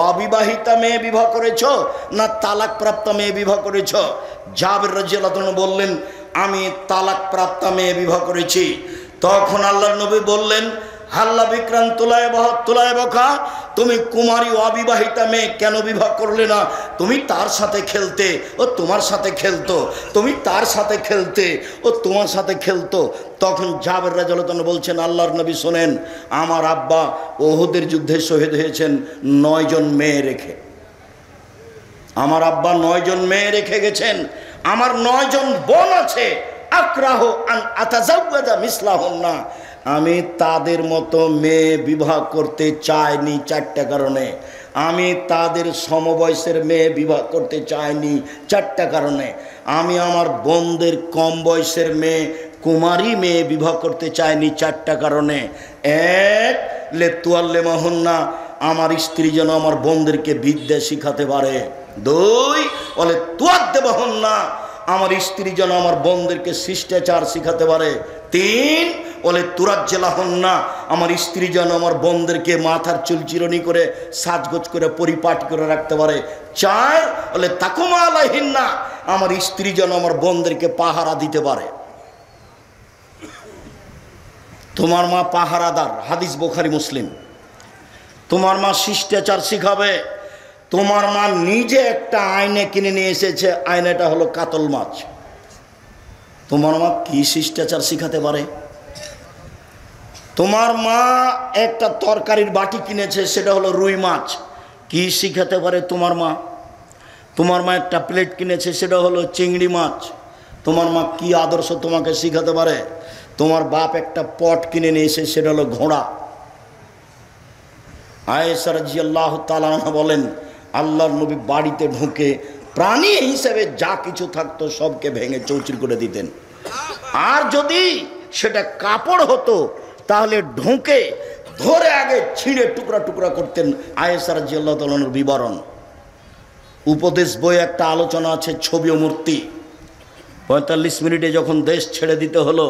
অবিবাহিতা মেয়ে বিবাহ করেছ না তালাক প্রাপ্তা মেয়ে বিবাহ করেছ? জাবের রাদিয়াল্লাহু আনহু বললেন, আমি তালাক প্রাপ্তা মেয়ে বিবাহ করেছি। তখন আল্লাহর নবী বললেন, হাল্লা বিক্রান তুলায় বকা, তুমি কুমারী অবিবাহিতা মেয়ে কেন বিবাহ করলে না? তুমি তার সাথে খেলতে, ও তোমার সাথে খেলতো, তুমি তার সাথে খেলতে, ও তোমার সাথে খেলতো। তখন জাবের রাদিয়াল্লাহু আনহু বলছেন, আল্লাহর নবী শোনেন, আমার আব্বা উহুদের যুদ্ধে শহীদ হয়েছেন 9 জন মেয়ে রেখে। আমার আব্বা 9 জন মেয়ে রেখে গেছেন, আমার 9 জন বোন আছে। আক্রাহু আন আতাজাওয়াজা মিসলাহুন্না, আমি তাদের মতো মেয়ে বিবাহ করতে চাইনি 4টা কারণে। আমি তাদের সমবয়সের মেয়ে বিবাহ করতে চাইনি 4টা কারণে। আমি আমার বোনদের কম বয়সের মেয়ে, কুমারী মেয়ে বিবাহ করতে চাইনি 4টা কারণে। 1, লেতুয়াল্লেমাহুন্না, আমার স্ত্রী যেন আমার বোনদেরকে বিদ্যা শিখাতে পারে। 2, বলে তুয়াদ্দেবাহুন্না, আমার স্ত্রী যেন আমার বোনদেরকে শিষ্টাচার শিখাতে পারে। 3, বলে তুরাজ্জেলাহুন্না, আমার স্ত্রী যেন আমার বোনদেরকে মাথার চুল চিরনি করে সাজগোজ করে পরিপাটি করে রাখতে পারে। 4, বলে তাকুমা আলাইহিন্না, আমার স্ত্রী যেন আমার বোনদেরকে পাহারা দিতে পারে। তোমার মা পাহারাদার, হাদিস বুখারী মুসলিম। তোমার মা শিষ্টাচার শিখাবে। তোমার মা নিজে একটা আয়না কিনে নিয়ে এসেছে, আয়নাটা হলো কাতল মাছ। তোমার মা কি শিষ্টাচার শিখাতে পারে? তোমার মা একটা তরকারির বাটি কিনেছে, সেটা হলো রুই মাছ, কি শিখাতে পারে তোমার মা? তোমার মা একটা প্লেট কিনেছে, সেটা হলো চিংড়ি মাছ। তোমার মা কি আদর্শ তোমাকে শিখাতে পারে? তোমার বাপ একটা পট কিনে নিয়ে এসে, সেটা হলো ঘোড়া। আয়েশা রাদিয়াল্লাহু তাআলা আনহা বলেন, আল্লাহর নবী বাড়িতে ঢুকে প্রাণী হিসেবে যা কিছু থাকতো সবকে ভেঙে চৌচির করে দিতেন। আর যদি সেটা কাপড় হতো তাহলে ঢুকে ধরে আগে ছিঁড়ে টুকরা টুকরা করতেন। আয়েশা রাদিয়াল্লাহু তাআলার বিবরণ। উপদেশ বই একটা আলোচনা আছে ছবি ও মূর্তি। ৪৫ মিনিটে যখন দেশ ছেড়ে দিতে হলো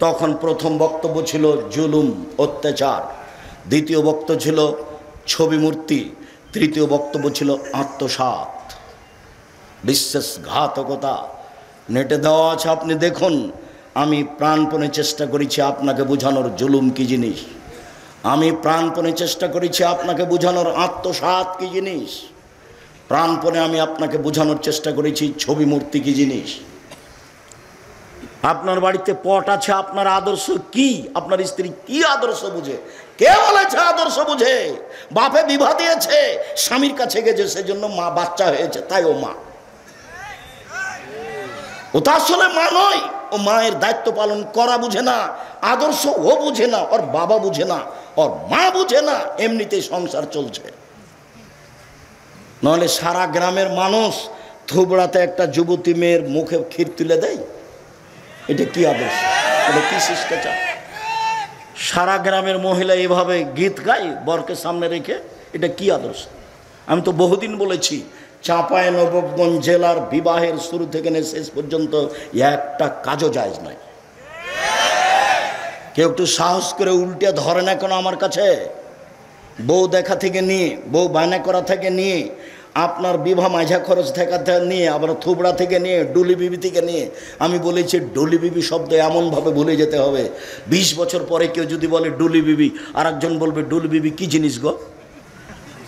তখন প্রথম বক্তব্য ছিল জুলুম, অত্যাচার, দ্বিতীয় বক্তব্য ছিল ছবি মূর্তি, তৃতীয় বক্তব্য ছিল আত্মসাৎ, বিশ্বাসঘাতকতা। নেটে দেওয়া আছে, আপনি দেখুন। আমি প্রাণপণে চেষ্টা করেছি আপনাকে বোঝানোর জুলুম কি জিনিস, আমি প্রাণপণে চেষ্টা করেছি আপনাকে বোঝানোর আত্মসাৎ কি জিনিস, প্রাণপণে আমি আপনাকে বোঝানোর চেষ্টা করেছি ছবি মূর্তি কি জিনিস। আপনার বাড়িতে পট আছে, আপনার আদর্শ কি? আপনার স্ত্রী কি আদর্শ বুঝে? কে বলেছে আদর্শ বুঝে? বাপে বিবাহ দিয়েছে, স্বামীর কাছে গেছে, সেজন্য মা বাচ্চা হয়েছে, তাই ও মা। ও তো আসলে মা নয়। ও মায়ের দায়িত্ব পালন করা বুঝে না, আদর্শ ও বুঝে না, ওর বাবা বুঝে না, ওর মা বুঝে না, এমনিতেই সংসার চলছে। নাহলে সারা গ্রামের মানুষ থুবড়াতে একটা যুবতী মেয়ের মুখে ক্ষীর তুলে দেয়। এটা কি আদর্শ? এটা কি শিষ্টাচার? সারা গ্রামের মহিলা এভাবে গীত গায় বরকে সামনে রেখে, এটা কি আদর্শ? আমি তো বহুদিন বলেছি, চাঁপাইনবাবগঞ্জ জেলার বিবাহের শুরু থেকে শেষ পর্যন্ত একটা কাজও জায়েজ নয়। কেউ একটু সাহস করে উল্টে ধরে না কেন আমার কাছে? বউ দেখা থেকে নিয়ে, বউ বায়না করা থেকে নিয়ে, আপনার বিবাহ মাঝা খরচ থেকে নিয়ে, আবার থুবড়া থেকে নিয়ে, ডুলি বিবি থেকে নিয়ে। আমি বলেছি ডুলি বিবি শব্দ এমনভাবে ভুলে যেতে হবে, 20 বছর পরে কেউ যদি বলে ডুলি বিবি, আর একজন বলবে ডুলি বিবি কি জিনিস গো,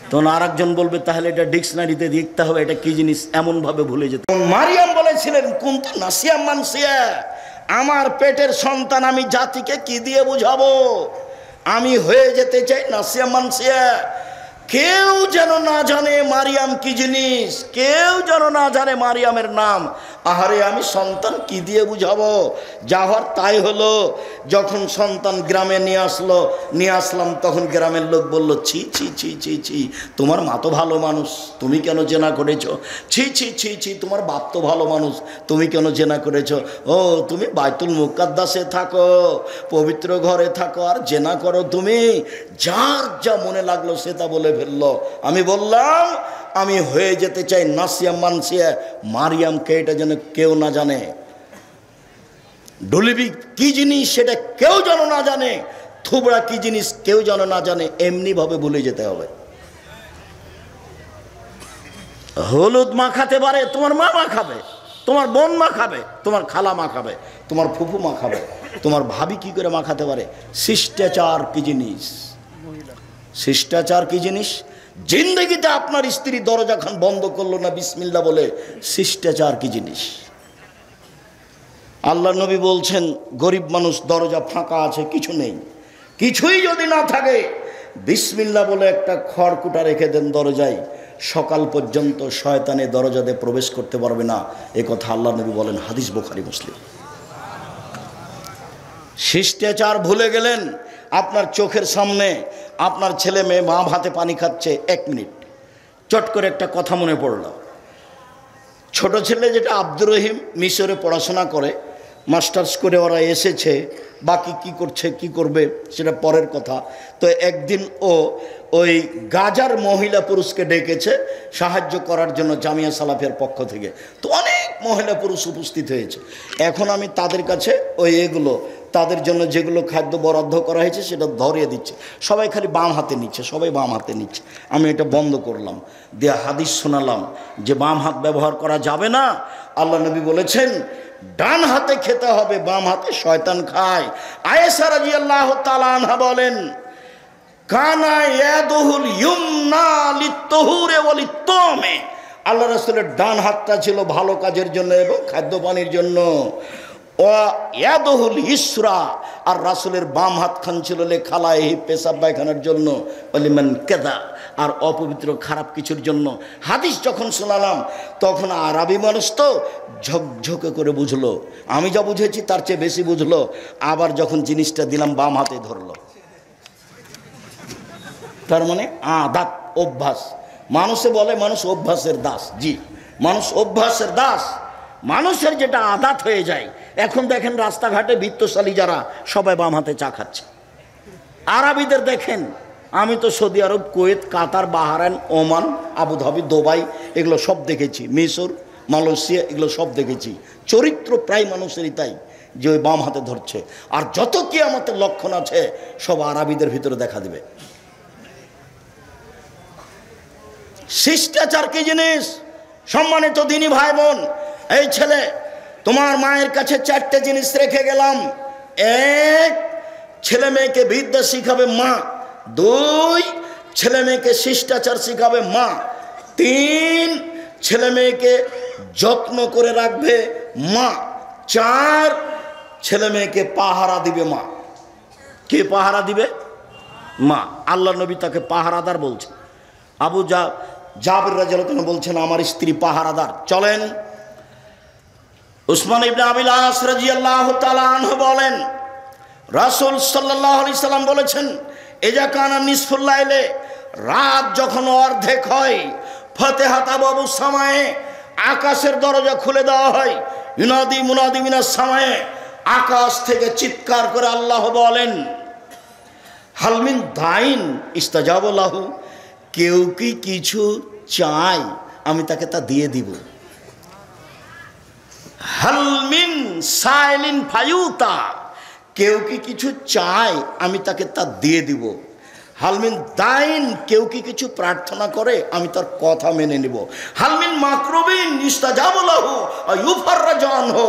তখন আর একজন বলবে তাহলে এটা ডিকশনারিতে দেখতে হবে এটা কি জিনিস, এমনভাবে ভুলে যেতে। মারিয়াম বলেছিলেন কুনতু নাসিয়াম মানসিয়া, আমার পেটের সন্তান আমি জাতিকে কি দিয়ে বুঝাবো? আমি হয়ে যেতে চাই নাসিয়া মানসিয়া। কেউ যেন না জানে মারিয়াম কি জিনিস, কেউ যেন না জানে মারিয়ামের নাম। আহারে আমি সন্তান কি দিয়ে বুঝাবো? যা হওয়ার তাই হলো। যখন সন্তান গ্রামে নিয়ে আসলাম তখন গ্রামের লোক বলল, ছি ছি ছি ছি ছি, তোমার মা তো ভালো মানুষ, তুমি কেন জেনা করেছো? ছি ছি ছি ছি, তোমার বাপ তো ভালো মানুষ, তুমি কেন জেনা করেছো? ও তুমি বাইতুল মুকাদ্দাসে থাকো, পবিত্র ঘরে থাকো, আর জেনা করো তুমি? যার যা মনে লাগলো সে তা বলে ফেললো। আমি বললাম আমি হয়ে যেতে চাই নাসিয়া মানসিয়া, মারিয়ামকে এটা যেন কেউ না জানে। ডলিবি কি জিনিস সেটা কেউ যেন না জানে, থুবড়া কি জিনিস কেউ যেন না জানে, এমনি ভাবে ভুলে যেতে হবে। হলুদ মাখাতে পারে তোমার মা মাখাবে, তোমার বোন মাখাবে, তোমার খালা মাখাবে, তোমার ফুফু মাখাবে, তোমার ভাবি কি করে মাখাতে পারে? শিষ্টাচার কি জিনিস? শিষ্টাচার কি জিনিস? জিন্দগিতে আপনার স্ত্রী দরজা খান বন্ধ করলো না বিসমিল্লাহ বলে, শিষ্টাচার কি জিনিস? আল্লাহ নবী বলছেন গরিব মানুষ দরজা ফাঁকা আছে, কিছু নেই, কিছুই যদি না থাকে বিসমিল্লাহ বলে একটা খড়কুটা রেখে দেন দরজায়, সকাল পর্যন্ত শয়তানে দরজাতে প্রবেশ করতে পারবে না। এ কথা আল্লাহ নবী বলেন, হাদিস বুখারী মুসলিম। শিষ্টাচার ভুলে গেলেন। আপনার চোখের সামনে আপনার ছেলে মেয়ে মা ভাতে পানি খাচ্ছে, 1 মিনিট চট করে একটা কথা মনে পড়ল। ছোট ছেলে যেটা আব্দুর রহিম মিশরে পড়াশোনা করে, মাস্টার্স করে ওরা এসেছে, বাকি কি করছে কি করবে সেটা পরের কথা। তো একদিন ও ওই গাজার মহিলা পুরুষকে ডেকেছে সাহায্য করার জন্য জামিয়া সালাফিয়ার পক্ষ থেকে। তো অনেক মহিলা পুরুষ উপস্থিত হয়েছে। এখন আমি তাদের কাছে ওই এগুলো তাদের জন্য যেগুলো খাদ্য বরাদ্দ করা হয়েছে সেটা ধরিয়ে দিচ্ছে। সবাই খালি বাম হাতে নিচ্ছে, সবাই বাম হাতে নিচ্ছে। আমি এটা বন্ধ করলাম, দিয়ে হাদিস শোনালাম যে বাম হাত ব্যবহার করা যাবে না। আল্লাহ নবী বলেছেন ডান হাতে খেতে হবে, বাম হাতে শয়তান খায়। আয়েশা রাদিয়াল্লাহু তাআলা আনহা বলেন, কানা ইয়াদুহুল ইউমনা লিত-তুহুরি ওয়া লিত-তামে, আল্লাহ রাসূলের ডান হাতটা ছিল ভালো কাজের জন্য এবং খাদ্য পানির জন্য। ও ইয়াদুহুল ইসরা, আর রাসূলের বাম হাত খান ছিল লেখালাহি পেশাব পায়খানার জন্য, ওয়ালিমান কাদা, আর অপবিত্র খারাপ কিছুর জন্য। হাদিস যখন শোনালাম তখন আরবি মানুষ তো ঝকঝকে করে বুঝলো, আমি যা বুঝেছি তার চেয়ে বেশি বুঝলো। আবার যখন জিনিসটা দিলাম বাম হাতে ধরলো, তার মানে আদাত অভ্যাস। মানুষে বলে মানুষ অভ্যাসের দাস। জি, মানুষ অভ্যাসের দাস। মানুষের যেটা আদাত হয়ে যায়। এখন দেখেন রাস্তাঘাটে বিত্তশালী যারা সবাই বাম হাতে চা খাচ্ছে। আরবিদের দেখেন, আমি তো সৌদি আরব, কুয়েত, কাতার, বাহরাইন, ওমান, আবুধাবি, দুবাই এগুলো সব দেখেছি, মিশর, মালয়েশিয়া এগুলো সব দেখেছি। চরিত্র প্রায় মানুষেরই তাই, যে ওই বাম হাতে ধরছে। আর যত কিয়ামতের লক্ষণ আছে সব আরবিদের ভিতরে দেখা দিবে। শিষ্টাচার কি জিনিস? সম্মানিত দিনী ভাই বোন, এই ছেলে, তোমার মায়ের কাছে 4টে জিনিস রেখে গেলাম। 1, ছেলে মেয়েকে বিদ্যা শিখাবে মা। 2, ছেলে মেয়েকে শিষ্টাচার শিখাবে মা। 3, ছেলে মেয়েকে যত্ন করে রাখবে মা। 4, ছেলে মেয়েকে পাহারা দিবে মা। কে পাহারা দিবে? মা। আল্লাহ নবী তাকে পাহারাদার বলছে। আবু জাবের রাদিয়াল্লাহু আনহু বলছেন, আমার স্ত্রী পাহারাদার। চলেন, উসমান ইবনে আবিল আস রাদিয়াল্লাহু তাআলা আনহু বলেন, রাসূল সাল্লাল্লাহু আলাইহি সাল্লাম বলেছেন, ইজা কানা নিসফুল লাইলে, রাত যখন অর্ধেক হয়, ফাতিহাত আবওয়াবুস সামায়ে, আকাশের দরজা খুলে দেওয়া হয়। ইউনাদি মুনাদি মিনাস সামায়ে, আকাশ থেকে চিৎকার করে আল্লাহ বলেন, হালমিন দাইন ইস্তাজাবা লাহু, কেউ কি কিছু চায় আমি তাকে তা দিয়ে দিব। হালমিন সাইলিন ফায়ুতা, কেউ কি কিছু চায় আমি তাকে তা দিয়ে দিব। হালমিন দাইন, কেউ কি কিছু প্রার্থনা করে আমি তার কথা মেনে নিব। হালমিন মাকরুবিন ইস্তাজাবা লাহু ইউফাররাজু আনহু,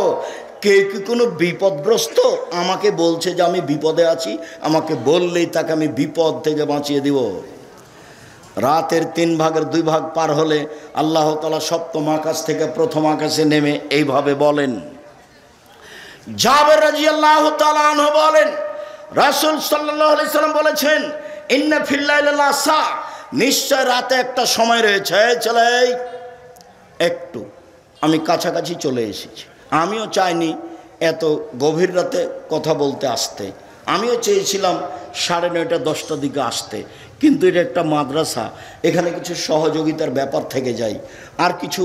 কেউ কি কোনো বিপদগ্রস্ত আমাকে বলছে যে আমি বিপদে আছি, আমাকে বললেই তাকে আমি বিপদ থেকে বাঁচিয়ে দিব। রাতের 3 ভাগের 2 ভাগ পার হলে আল্লাহ তাআলা সপ্তম আকাশ থেকে প্রথম আকাশে নেমে এইভাবে বলেন। জাবের রাদিয়াল্লাহু তাআলা আনহু বলেন, রাসূল সাল্লাল্লাহু আলাইহি সাল্লাম বলেছেন, ইন্না ফিল লাইলি লাসা, নিশ্চয় রাতে একটা সময় রয়েছে। চলে একটু আমি কাছাকাছি চলে এসেছি। আমিও চাইনি এত গভীর রাতে কথা বলতে আসতে। আমিও চেয়েছিলাম 9:30 10টার দিকে আসতে, কিন্তু এটা একটা মাদ্রাসা, এখানে কিছু সহযোগিতার ব্যাপার থেকে যায়, আর কিছু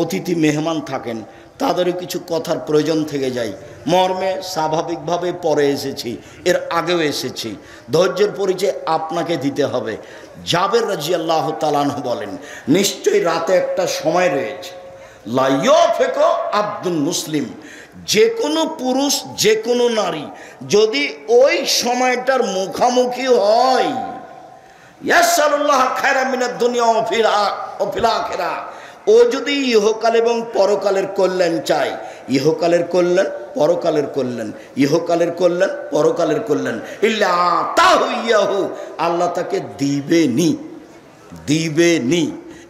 অতিথি মেহমান থাকেন, তাদেরও কিছু কথার প্রয়োজন থেকে যায়। মর্মে স্বাভাবিকভাবে পরে এসেছি, এর আগেও এসেছি। ধৈর্যের পরিচয় আপনাকে দিতে হবে। জাবের রাদিয়াল্লাহু তাআলা আনহু বলেন, নিশ্চয়ই রাতে একটা সময় রয়েছে, লা ইয়াফিকু আব্দুল মুসলিম, যে কোনো পুরুষ যে কোনো নারী যদি ওই সময়টার মুখামুখি হয়, ইয়াসআলুল্লাহ খায়রা মিনাদ দুনিয়া ওয়া ফিল আখিরাহ, ও যদি ইহকাল এবং পরকালের কল্যাণ চায়, ইহকালের কল্যাণ, পরকালের কল্যাণ, ইহকালের কল্যাণ, পরকালের কল্যাণ, ইল্লা আতাহু ইয়াহু, আল্লাহ তাকে দিবেনি, দিবেনি।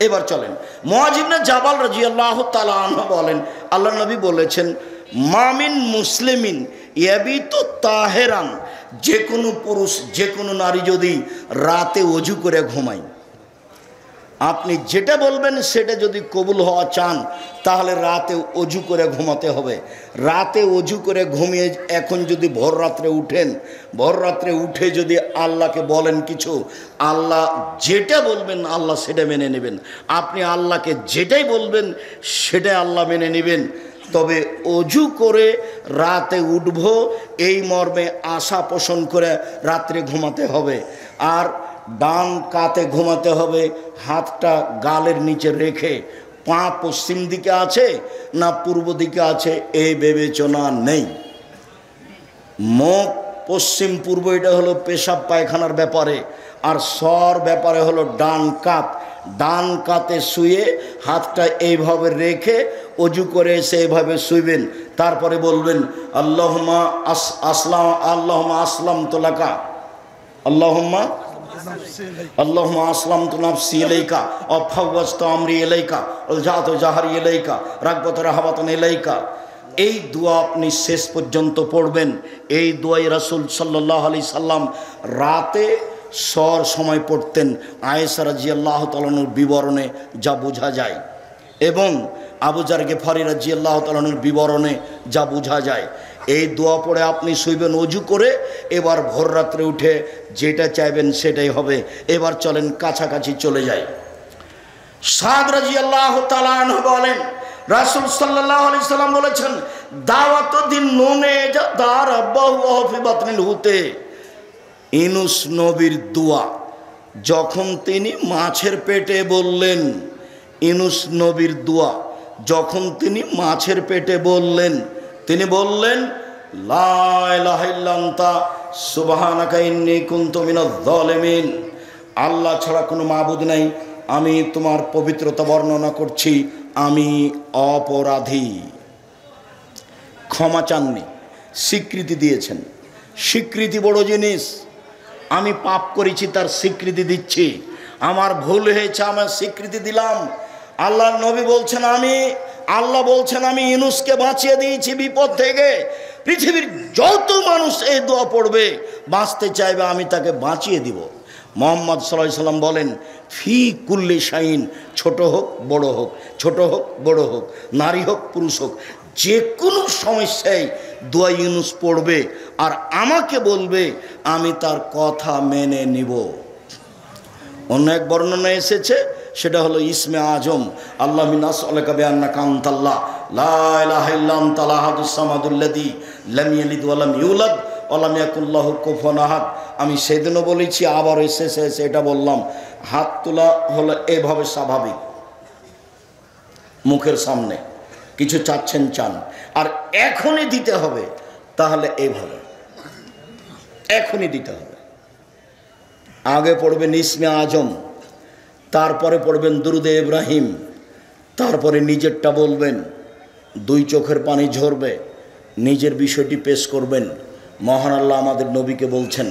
এবার চলেন, মুআয ইবনে জাবাল রাদিয়াল্লাহু তাআলা আনহু বলেন, আল্লাহ নবী বলেছেন, মামিন মুসলিমিন ইয়াবিতু তাহেরান, যে কোনো পুরুষ যে কোনো নারী যদি রাতে ওযু করে ঘুমায়, আপনি যেটা বলবেন সেটা যদি কবুল হওয়া চান তাহলে রাতে ওযু করে ঘুমাতে হবে। রাতে ওযু করে ঘুমিয়ে এখন যদি ভোর রাত্রে উঠেন, ভোর রাত্রে উঠে যদি আল্লাহকে বলেন কিছু, আল্লাহ যেটা বলবেন আল্লাহ সেটা মেনে নেবেন। আপনি আল্লাহকে যেটাই বলবেন সেটাই আল্লাহ মেনে নেবেন। তবে ওযু করে রাতে উঠব এই মর্মে আশা পোষণ করে রাত্রে ঘুমাতে হবে। আর ডান কাতে ঘুমাতে হবে, হাতটা গালের নিচে রেখে। পা পশ্চিম দিকে আছে না পূর্ব দিকে আছে এই বিবেচনা নেই। মুখ পশ্চিম পূর্ব এটা হলো পেশাব পায়খানার ব্যাপারে, আর সর ব্যাপারে হলো ডান কাত। ডান কাতে শুয়ে হাতটা এইভাবে রেখে ওযু করে এসে এইভাবে শুইবেন। তারপরে বলবেন, আল্লাহুম্মা আসলামতু লাকা, আল্লাহুম্মা আসলামতু নাফসি ইলাইকা ওয়া ফাওয়াজতু আমরি ইলাইকা আলজাতু জাহরি ইলাইকা রাগবাতু রাহাবাতান ইলাইকা। এই দোয়া আপনি শেষ পর্যন্ত পড়বেন। এই দোয়াই রাসূল সাল্লাল্লাহু আলাইহি সাল্লাম রাতে সর সময় পড়তেন। আয়েশা রাদিয়াল্লাহু তাআলা আনহার বিবরণে যা বোঝা যায় এবং আবু যার গিফারি রাদিয়াল্লাহু তাআলা আনহুর বিবরণে যা বোঝা যায়। এই দোয়া পড়ে আপনি শুইবেন ওযু করে। এবার ভোর রাত্রে উঠে যেটা চাইবেন সেটাই হবে। এবার চলেন কাছাকাছি চলে যাই। সাদ রাদিয়াল্লাহু তাআলা আনহু বলেন, রাসূল সাল্লাল্লাহু আলাইহি সাল্লাম বলেছেন, দাওয়াত দিন নুনে দার আব্বাহু ফি বাতনিল হুতে। ইউনূস নবীর দোয়া যখন তিনি মাছের পেটে বললেন, ইউনূস নবীর দোয়া যখন তিনি মাছের পেটে বললেন, তিনি বললেন, লা ইলাহা ইল্লা আনতা সুবহানাকা ইন্নী কুনতু মিনাজ জালিমিন। আল্লাহ ছাড়া কোনো মাবুদ নাই, আমি তোমার পবিত্রতা বর্ণনা করছি, আমি অপরাধী। ক্ষমা চাননি, স্বীকৃতি দিয়েছেন। স্বীকৃতি বড় জিনিস। আমি পাপ করেছি তার স্বীকৃতি দিচ্ছি, আমার ভুল হয়েছে আমার স্বীকৃতি দিলাম। আল্লাহর নবী বলছেন, আল্লাহ বলছেন আমি ইউনূসকে বাঁচিয়ে দিয়েছি বিপদ থেকে। পৃথিবীর যত মানুষ এই দোয়া পড়বে বাঁচতে চাইবে, আমি তাকে বাঁচিয়ে দিব। মুহাম্মদ সাল্লাল্লাহু আলাইহি সাল্লাম বলেন, ফি কুল্লি শাইন, ছোট হোক বড় হোক, ছোট হোক বড় হোক, নারী হোক পুরুষ হোক, যে কোনো সমস্যায় দোয়া ইউনূস পড়বে আর আমাকে বলবে, আমি তার কথা মেনে নিব। অন্য এক বর্ণনা এসেছে, সেটা হলো ইসমে আজম, আল্লাহ মিনাস আলাকা বিআন্নাকা আনতাল্লাহ লা ইলাহা ইল্লা আনতাল আহাদুস সামাদুল্লাযী লাম ইয়ালিদ ওয়া লাম ইউলাদ ওয়া লাম ইয়াকুল লাহু কুফুয়ান আহাদ। আমি সেদিনও বলেছি, আবার এসেছে এটা বললাম। হাত তোলা হলো এভাবে স্বাভাবিক, মুখের সামনে কিছু চাচ্ছেন চান, আর এখনই দিতে হবে, তাহলে এইভাবে এখনই দিতে হবে। আগে পড়বেন ইসমে আজম, তারপরে পড়বেন দুরুদে ইব্রাহিম, তারপরে নিজেরটা বলবেন, দুই চোখের পানি ঝরবে, নিজের বিষয়টি পেশ করবেন। মহান আল্লাহ আমাদের নবীকে বলছেন,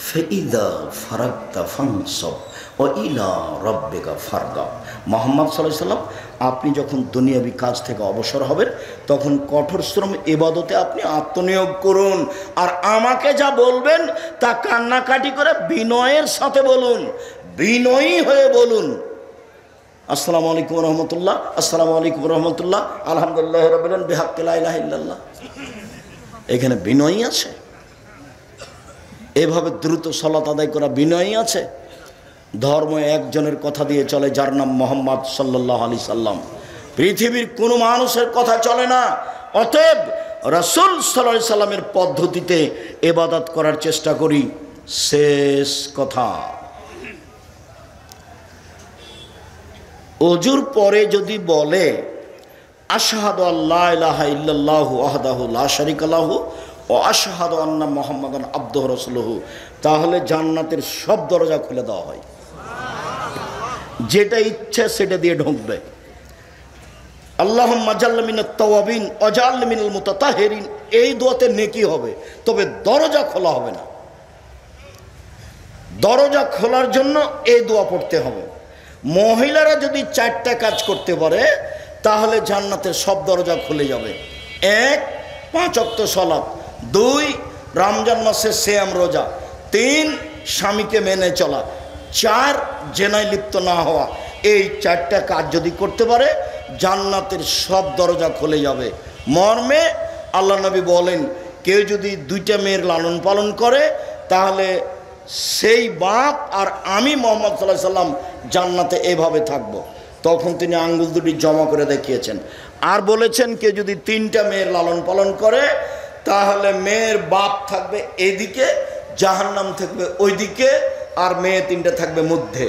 ফাইদা ফারাগতা ফানসব ওয়া ইলা রাব্বিকা ফারগাব। মুহাম্মদ সাল্লাল্লাহু আলাইহি সাল্লাম, আপনি যখন দুনিয়াবি কাজ থেকে অবসর হবেন তখন কঠোর শ্রম ইবাদতে আপনি আত্মনিয়োগ করুন, আর আমাকে যা বলবেন তা কান্নাকাটি করে বিনয়ের সাথে বলুন, বিনয়ী হয়ে বলুন। আসসালামু আলাইকুম রহমতুল্লাহ, আসসালামু আলাইকুম রহমতুল্লাহ, আলহামদুলিল্লাহ রাব্বিল আলামিন বিহাক্কি লা ইলাহা ইল্লাল্লাহ। এখানে বিনয়ী আছে, এভাবে দ্রুত সালাত আদায় করা বিনয়ী আছে। ধর্ম একজনের কথা দিয়ে চলে, যার নাম মুহাম্মদ সাল্লাল্লাহু আলাইহি সাল্লাম। পৃথিবীর কোনো মানুষের কথা চলে না। অতএব রাসূল সাল্লাল্লাহু আলাইহি সাল্লামের পদ্ধতিতে ইবাদত করার চেষ্টা করি। শেষ কথা, ওযুর পরে যদি বলে আশহাদু আল্লা ইলাহা ইল্লাল্লাহু ওয়াহদাহু লা শারীকা লাহু ওয়া আশহাদু আন্না মুহাম্মাদান আবদুহু রাসূলুহু, তাহলে জান্নাতের সব দরজা খুলে দেওয়া হয়। যেটা ইচ্ছা সেটা দিয়ে ঢুকবে। আল্লাহুম্মা জাল্লা মিনাত তাওয়াবিন ওয়াজআল মিনাল মুতাতাহহিরিন, এই দোয়াতে নেকি হবে, তবে দরজা খোলা হবে না। দরজা খোলার জন্য এই দোয়া পড়তে হবে। মহিলারা যদি 4টা কাজ করতে পারে তাহলে জান্নাতের সব দরজা খুলে যাবে। 1, 5 ওয়াক্ত সালাত, 2, রমজান মাসে সিয়াম রোজা, 3, স্বামীকে মেনে চলা, 4, জেনায় লিপ্ত না হওয়া। এই 4টা কাজ যদি করতে পারে জান্নাতের সব দরজা খুলে যাবে। মর্মে আল্লাহ নবী বলেন, কেউ যদি 2টা মেয়ের লালন পালন করে তাহলে সেই বাপ আর আমি মুহাম্মদ সাল্লাল্লাহু আলাইহি সাল্লাম জান্নাতে এভাবে থাকব। তখন তিনি আঙ্গুল দুটি জমা করে দেখিয়েছেন। আর বলেছেন, কেউ যদি 3টা মেয়ের লালন পালন করে তাহলে মেয়ের বাপ থাকবে এদিকে, জাহান্নাম থাকবে ওইদিকে, আর মেয়ে 3টা থাকবে মধ্যে।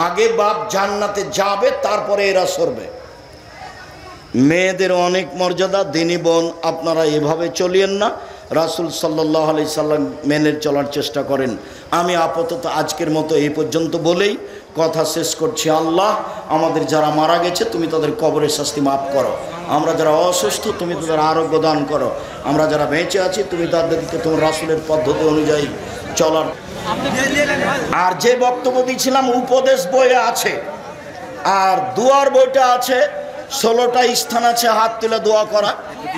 আগে বাপ জান্নাতে যাবে, তারপরে এরা সরবে। মেয়েদের অনেক মর্যাদা। দিনী বোন, আপনারা এভাবে চলিয়েন না, রাসূল সাল্লাল্লাহু আলাইহি সাল্লাম মেনে চলার চেষ্টা করেন। আমি আপাতত আজকের মতো এই পর্যন্ত বলেই কথা শেষ করছি। আল্লাহ, আমাদের যারা মারা গেছে তুমি তাদের কবরের শাস্তি মাফ করো। আমরা যারা অসুস্থ তুমি তাদের আরোগ্য দান করো। আমরা যারা বেঁচে আছি তুমি তাদেরকে তোমার রাসূলের পদ্ধতি অনুযায়ী চলার। আর যে বক্তব্য দিয়েছিলাম উপদেশ বইয়ে আছে, আর দুয়ার বইটা আছে। 16টা স্থান আছে হাত তুলে দোয়া করা,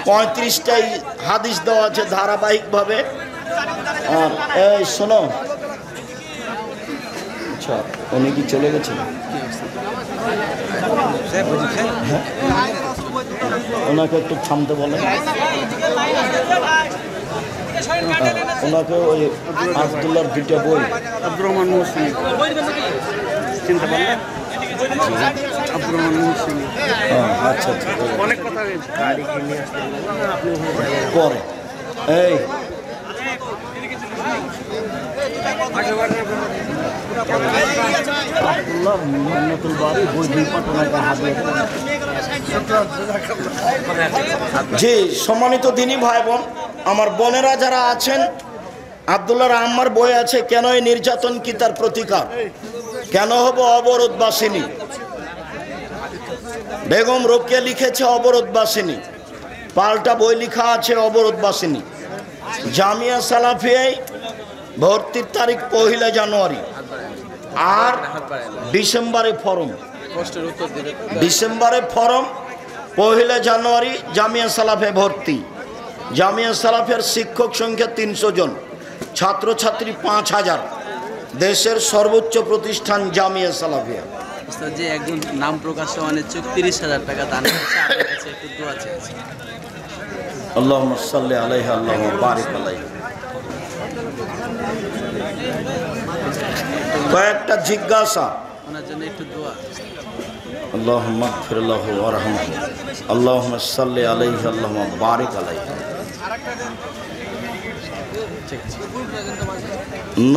35টাই হাদিস দেওয়া আছে ধারাবাহিকভাবে। আর এই শোনো, আচ্ছা উনি কি চলে গেছেন? ওনাকে একটু থামতে বলেন। ওনাকে ওই আব্দুল্লাহর 2টা বই, আব্দুর রহমান চিন্তা করলেন? আব্দুর রহমান মুহসিন। আচ্ছা আচ্ছা, অনেক কথা গাড়ি কিনে আসতে আপনি পরে এই আব্দুল্লাহ মোহাম্মদুল বারী বৈদিক পাটনাকে হাজির। জি, সম্মানিত দিনী ভাই বোন, আমার বোনেরা যারা আছেন, আব্দুল্লাহর আম্মার বই আছে কেন এই নির্যাতন কি তার প্রতিকার, কেন হব অবরোধবাসিনী। বেগম রোকেয়া লিখেছে অবরোধবাসিনী, পাল্টা বই লেখা আছে অবরোধবাসিনী। জামিয়া সালাফিয়ায় ভর্তির তারিখ 1 জানুয়ারি, আর ডিসেম্বরে ফরম, ডিসেম্বরে ফরম, 1 জানুয়ারি জামিয়া সালাফে ভর্তি। জামিয়া সালাফের শিক্ষক সংখ্যা 300 জন, ছাত্রছাত্রী 5000, দেশের সর্বোচ্চ প্রতিষ্ঠান জামিয়া সালাফিয়া। যে একজন নাম প্রকাশে অনিচ্ছুক 30,000 টাকা দান করেছে, আপনার কাছে একটু দোয়া চাইছি। আল্লাহুম্মা সাল্লি আলাইহি আল্লাহুম্মা বারিক আলাইহি। কয়েকটা জিজ্ঞাসা, ওনার জন্য একটু দোয়া। আল্লাহুম্মা গফির লাহু ওয়ারহামহু, আল্লাহুম্মা সাল্লি আলাইহি আল্লাহুম্মা বারিক আলাইহি।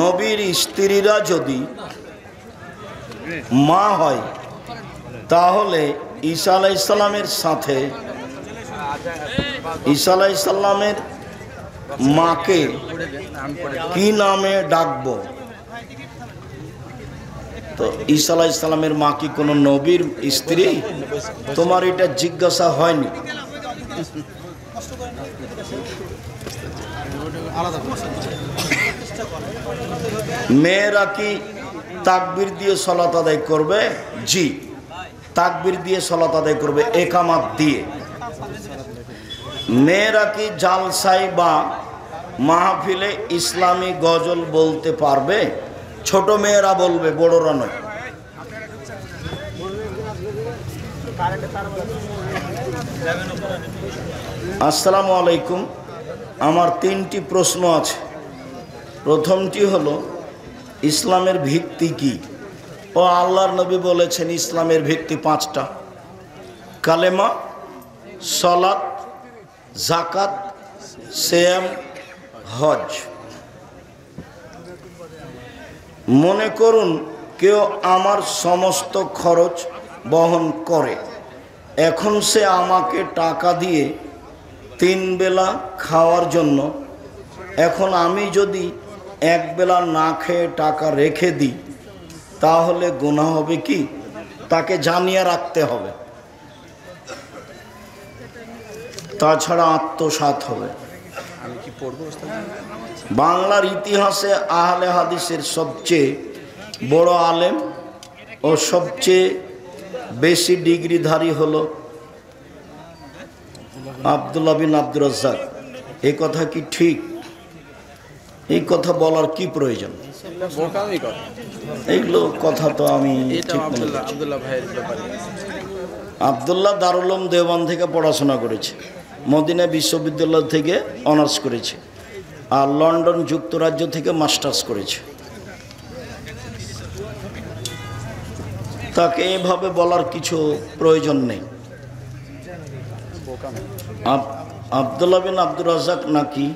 নবীর স্ত্রীরা যদি মা হয়, তাহলে ঈসা আলাইহিস সালামের সাথে ঈসা আলাইহিস সালামের মাকে কি নামে ডাকবো? তো ঈসা আলাইহিস সালামের মা কি কোনো নবীর স্ত্রী? তোমার এটা জিজ্ঞাসা হয়নি। মেয়েরা কি তাকবীর দিয়ে সালাত আদায় করবে? জি, তাকবীর দিয়ে সালাত আদায় করবে, একামাত দিয়ে। মেয়েরা কি জালসায় বা মাহফিলে ইসলামী গজল বলতে পারবে? ছোট মেয়েরা বলবে, বড়রা নয়। আসসালামু আলাইকুম, আমার 3টি প্রশ্ন আছে। প্রথমটি হলো, ইসলামের ভিত্তি কি? ও আল্লাহর নবী বলেছেন ইসলামের ভিত্তি 5টা: কালেমা, সালাত, যাকাত, সিয়াম, হজ। মনে করুন কেউ আমার সমস্ত খরচ বহন করে, এখন সে আমাকে টাকা দিয়ে 3 বেলা খাওয়ার জন্য, এখন আমি যদি 1 বেলা না খেয়ে টাকা রেখে দিই, তাহলে গুনাহ হবে কি? তাকে জানিয়ে রাখতে হবে, তাছাড়া আত্মসাৎ হবে। আমি কি পড়বো? বাংলার ইতিহাসে আহলে হাদিসের সবচেয়ে বড় আলেম ও সবচেয়ে বেশি ডিগ্রিধারী হলো আব্দুল্লাহ বিন আব্দুর রাজ্জাক। এই কথা কি ঠিক? এই কথা বলার কি প্রয়োজন? এইগুলো কথা তো আমি ঠিক মনে করছি। আব্দুল্লাহ দারুল উলুম দেওবন্দ থেকে পড়াশোনা করেছে, মদিনা বিশ্ববিদ্যালয় থেকে অনার্স করেছে, আর লন্ডন যুক্তরাজ্য থেকে মাস্টার্স করেছে। তাকে এভাবে বলার কিছু প্রয়োজন নেই। আব্দুল্লাহ বিন আব্দুর রাজ্জাক নাকি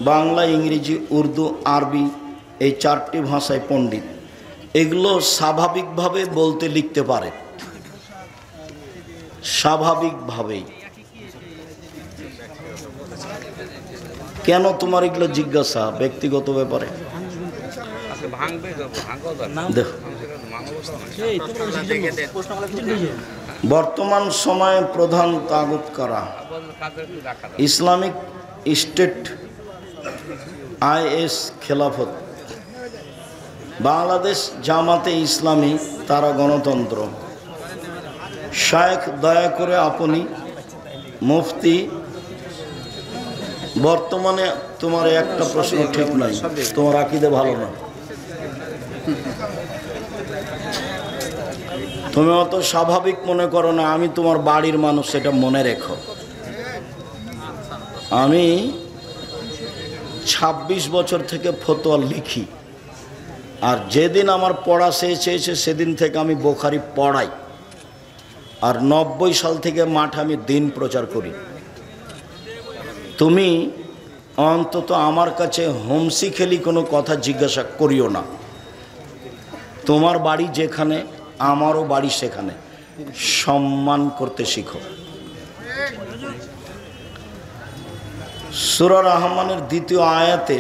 বাংলা, ইংরেজি, উর্দু, আরবি এই 4টি ভাষায় পণ্ডিত। এগুলো স্বাভাবিকভাবে বলতে লিখতে পারে, স্বাভাবিকভাবেই। কেন তোমার এগুলো জিজ্ঞাসা ব্যক্তিগত ব্যাপারে? দেখো, বর্তমান সময়ে প্রধান তাগুত কারা? ইসলামিক স্টেট, IS, খেলাফত, বাংলাদেশ জামাতে ইসলামী, তারা গণতন্ত্র। শায়েখ দয়া করে আপনি মুফতি, বর্তমানে তোমার একটা প্রশ্ন ঠিক নাই, তোমার আকীদা ভালো না। তুমি অত স্বাভাবিক মনে করো না, আমি তোমার বাড়ির মানুষ, সেটা মনে রেখো। আমি 26 বছর থেকে ফতোয়া লিখি, আর যেদিন আমার পড়া শেষ হয়েছে সেদিন থেকে আমি বুখারী পড়াই, আর 90 সাল থেকে মাঠে আমি দিন প্রচার করি। তুমি অন্তত আমার কাছে হোমসি খেলি কোনো কথা জিজ্ঞাসা করিও না। তোমার বাড়ি যেখানে আমারও বাড়ি সেখানে, সম্মান করতে শিখো। সূরা রহমানের 2য় আয়াতে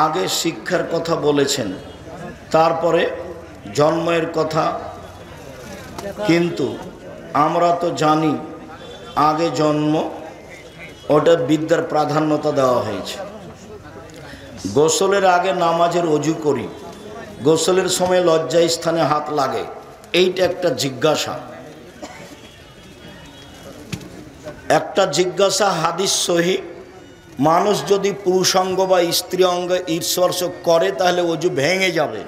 আগে শিক্ষার কথা বলেছেন, তারপরে জন্মের কথা। কিন্তু আমরা তো জানি আগে জন্ম, ওটা বিদ্যার প্রাধান্যতা দেওয়া হয়েছে। গোসলের আগে নামাজের অজু করি, গোসলের সময় লজ্জা স্থানে হাত লাগে, এইটা একটা জিজ্ঞাসা। একটা জিজ্ঞাসা হাদিস সহি, মানুষ যদি পুরুষাঙ্গ বা স্ত্রী অঙ্গে স্পর্শ করে তাহলে অজু ভেঙে যাবে।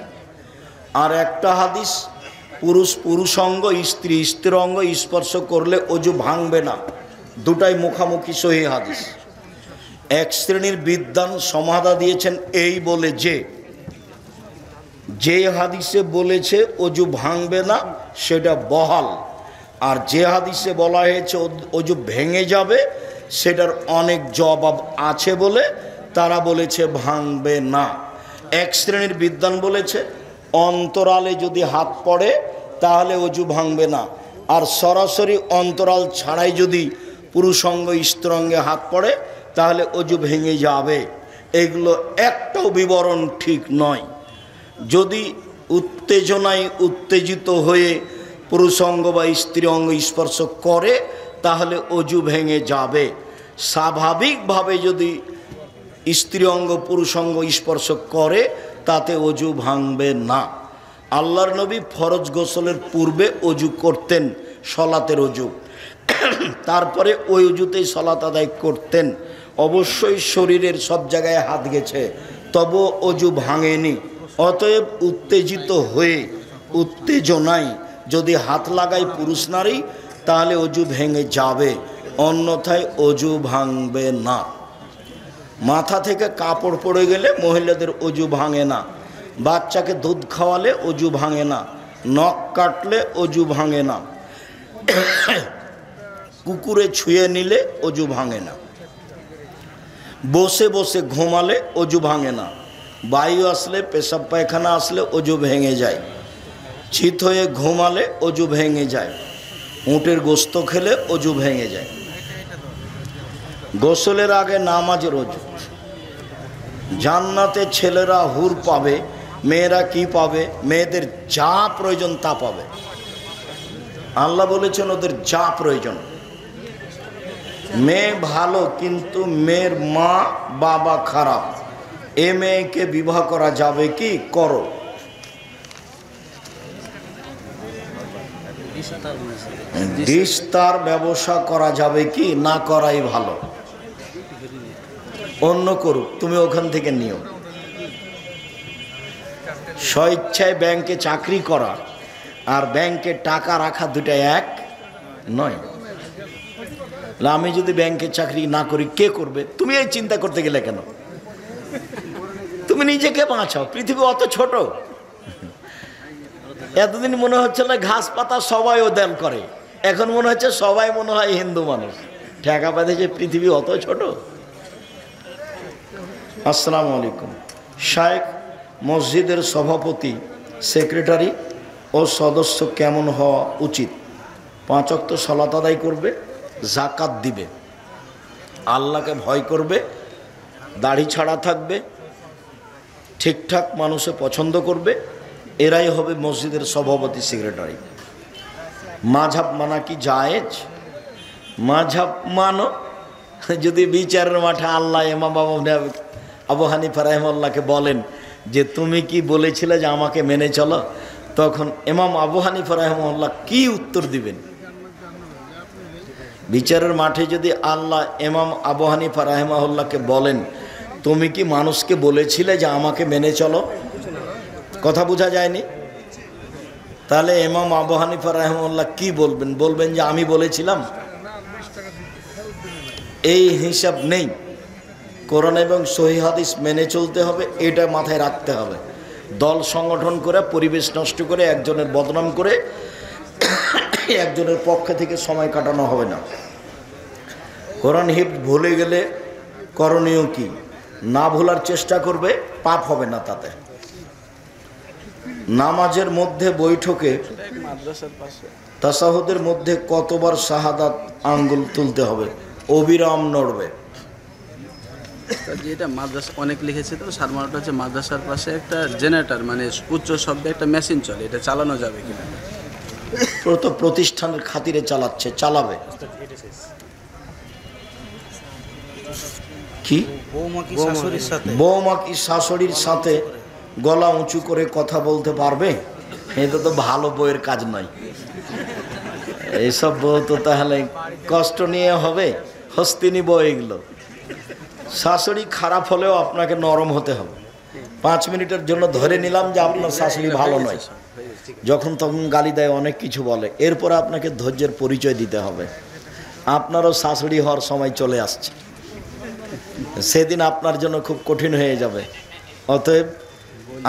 আর একটা হাদিস, পুরুষাঙ্গ স্ত্রী অঙ্গ স্পর্শ করলে অজু ভাঙবে না। দুটাই মুখামুখি সহি হাদিস। এক শ্রেণীর বিদ্বান সমাধা দিয়েছেন এই বলে যে হাদিসে বলেছে অজু ভাঙবে না সেটা বহাল, আর যে হাদিসে বলা হয়েছে অজু ভেঙে যাবে সেটার অনেক জবাব আছে বলে তারা বলেছে ভাঙবে না। এক শ্রেণীর বিদ্বান বলেছে অন্তরালে যদি হাত পড়ে তাহলে অজু ভাঙবে না, আর সরাসরি অন্তরাল ছাড়াই যদি পুরুষাঙ্গ স্ত্রীঅঙ্গে হাত পড়ে তাহলে অজু ভেঙে যাবে। এগুলো একটাও বিবরণ ঠিক নয়। যদি উত্তেজনায় উত্তেজিত হয়ে পুরুষাঙ্গ বা স্ত্রী অঙ্গ স্পর্শ করে তাহলে অজু ভেঙে যাবে। স্বাভাবিকভাবে যদি স্ত্রী অঙ্গ পুরুষাঙ্গ স্পর্শ করে তাতে অজু ভাঙবে না। আল্লাহর নবী ফরজ গোসলের পূর্বে অজু করতেন, সলাতের অজু, তারপরে ওই অজুতেই সলাত আদায় করতেন। অবশ্যই শরীরের সব জায়গায় হাত গেছে, তবুও অজু ভাঙেনি। অতএব উত্তেজিত হয়ে উত্তেজনায় যদি হাত লাগায় পুরুষ নারী তাহলে অজু ভেঙে যাবে, অন্যথায় অজু ভাঙবে না। মাথা থেকে কাপড় পড়ে গেলে মহিলাদের অজু ভাঙে না, বাচ্চাকে দুধ খাওয়ালে অজু ভাঙে না, নখ কাটলে অজু ভাঙে না, কুকুরে ছুঁয়ে নিলে অজু ভাঙে না, বসে বসে ঘুমালে অজু ভাঙে না, বায়ু আসলে পেশাব পায়খানা আসলে অজু ভেঙে যায়, চিত হয়ে ঘুমালে অজু ভেঙে যায়, উটের গোস্ত খেলে অজু ভেঙে যায়। গোসলের আগে নামাজের অজু। জান্নাতে ছেলেরা হুর পাবে, মেয়েরা কি পাবে? মেয়েদের যা প্রয়োজন তা পাবে। আল্লাহ বলেছেন ওদের যা প্রয়োজন। মেয়ে ভালো কিন্তু মেয়ের মা বাবা খারাপ, এ মেয়েকে বিবাহ করা যাবে কি? করো। ডিস্তার ব্যবসা করা যাবে কি? না করাই ভালো। অন্য করুক, তুমি ওখান থেকে নিও। স্বেচ্ছায় ব্যাংকে চাকরি করা আর ব্যাংকে টাকা রাখা দুটা এক নয়। আমি যদি ব্যাংকে চাকরি না করি কে করবে? তুমি এই চিন্তা করতে গেলে কেন? তুমি নিজেকে বাঁচাও, পৃথিবী অত ছোট। এতদিন মনে হচ্ছিল ঘাস পাতা সবাই ওদেল করে, এখন মনে হচ্ছে সবাই মনে হয় হিন্দু মানুষ। ঠেকা পেতেছে পৃথিবী অত ছোট। আসসালামু আলাইকুম। শায়েখ মসজিদের সভাপতি, সেক্রেটারি ও সদস্য কেমন হওয়া উচিত? 5 ওয়াক্ত সালাত আদায় করবে, জাকাত দিবে, আল্লাহকে ভয় করবে, দাড়ি ছাড়া থাকবে, ঠিকঠাক মানুষে পছন্দ করবে, এরাই হবে মসজিদের সভাপতি, সেক্রেটারি। মাঝহাব মানা কি জায়েজ? মাঝহাব মানো যদি বিচারের মাঠে আল্লাহ ইমাম আবু হানিফা রাহিমাহুল্লাহকে বলেন যে তুমি কি বলেছিলে যে আমাকে মেনে চলো, তখন ইমাম আবু হানিফা রাহিমাহুল্লাহ কি উত্তর দিবেন? বিচারের মাঠে যদি আল্লাহ ইমাম আবু হানিফা রাহিমাহুল্লাহকে বলেন তুমি কি মানুষকে বলেছিলে যে আমাকে মেনে চলো, কথা বোঝা যায়নি? তাহলে ইমাম আবু হানিফা রাহিমাহুল্লাহ কি বলবেন? বলবেন যে আমি বলেছিলাম? এই হিসাব নেই। কোরআন এবং সহিহ হাদিস মেনে চলতে হবে, এটা মাথায় রাখতে হবে। দল সংগঠন করে পরিবেশ নষ্ট করে একজনের বদনাম করে একজনের পক্ষে থেকে সময় কাটানো হবে না। কোরআন হিফজ ভুলে গেলে করণীয় কি? না ভোলার চেষ্টা করবে, পাপ হবে না তাতে। নামাজের মধ্যে বৈঠকে মাদ্রাসার পাশে তাসাহুদের মধ্যে কতবার শাহাদাত আঙ্গুল তুলতে হবে? অবিরাম নড়বে। যেটা মাদ্রাসা অনেক লিখেছে, তো সারমারটা হচ্ছে মাদ্রাসার পাশে একটা জেনারেটর, মানে উচ্চ শব্দে একটা মেশিন চলে, এটা চালানো যাবে কিনা? প্রতিষ্ঠানের খাতিরে চালাচ্ছে, চালাবে। কি বৌমা কি শাশুড়ির সাথে গলা উঁচু করে কথা বলতে পারবে? এটা তো ভালো বইয়ের কাজ নয়। এইসব বউ তো তাহলে কষ্ট নিয়ে হবে, হস্তিনী বউ এগুলো। শাশুড়ি খারাপ হলেও আপনাকে নরম হতে হবে। 5 মিনিটের জন্য ধরে নিলাম যে আপনার শাশুড়ি ভালো নয়, যখন তখন গালি দেয়, অনেক কিছু বলে, এরপরে আপনাকে ধৈর্যের পরিচয় দিতে হবে। আপনারও শাশুড়ি হওয়ার সময় চলে আসছে, সেদিন আপনার জন্য খুব কঠিন হয়ে যাবে। অতএব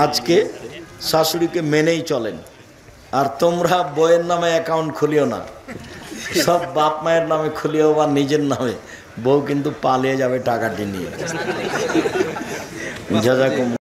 আজকে শাশুড়িকে মেনেই চলেন। আর তোমরা বইয়ের নামে অ্যাকাউন্ট খুলিও না, সব বাপ মায়ের নামে খুলিও বা নিজের নামে। বউ কিন্তু পালিয়ে যাবে টাকাটি নিয়ে। জাযাকুম।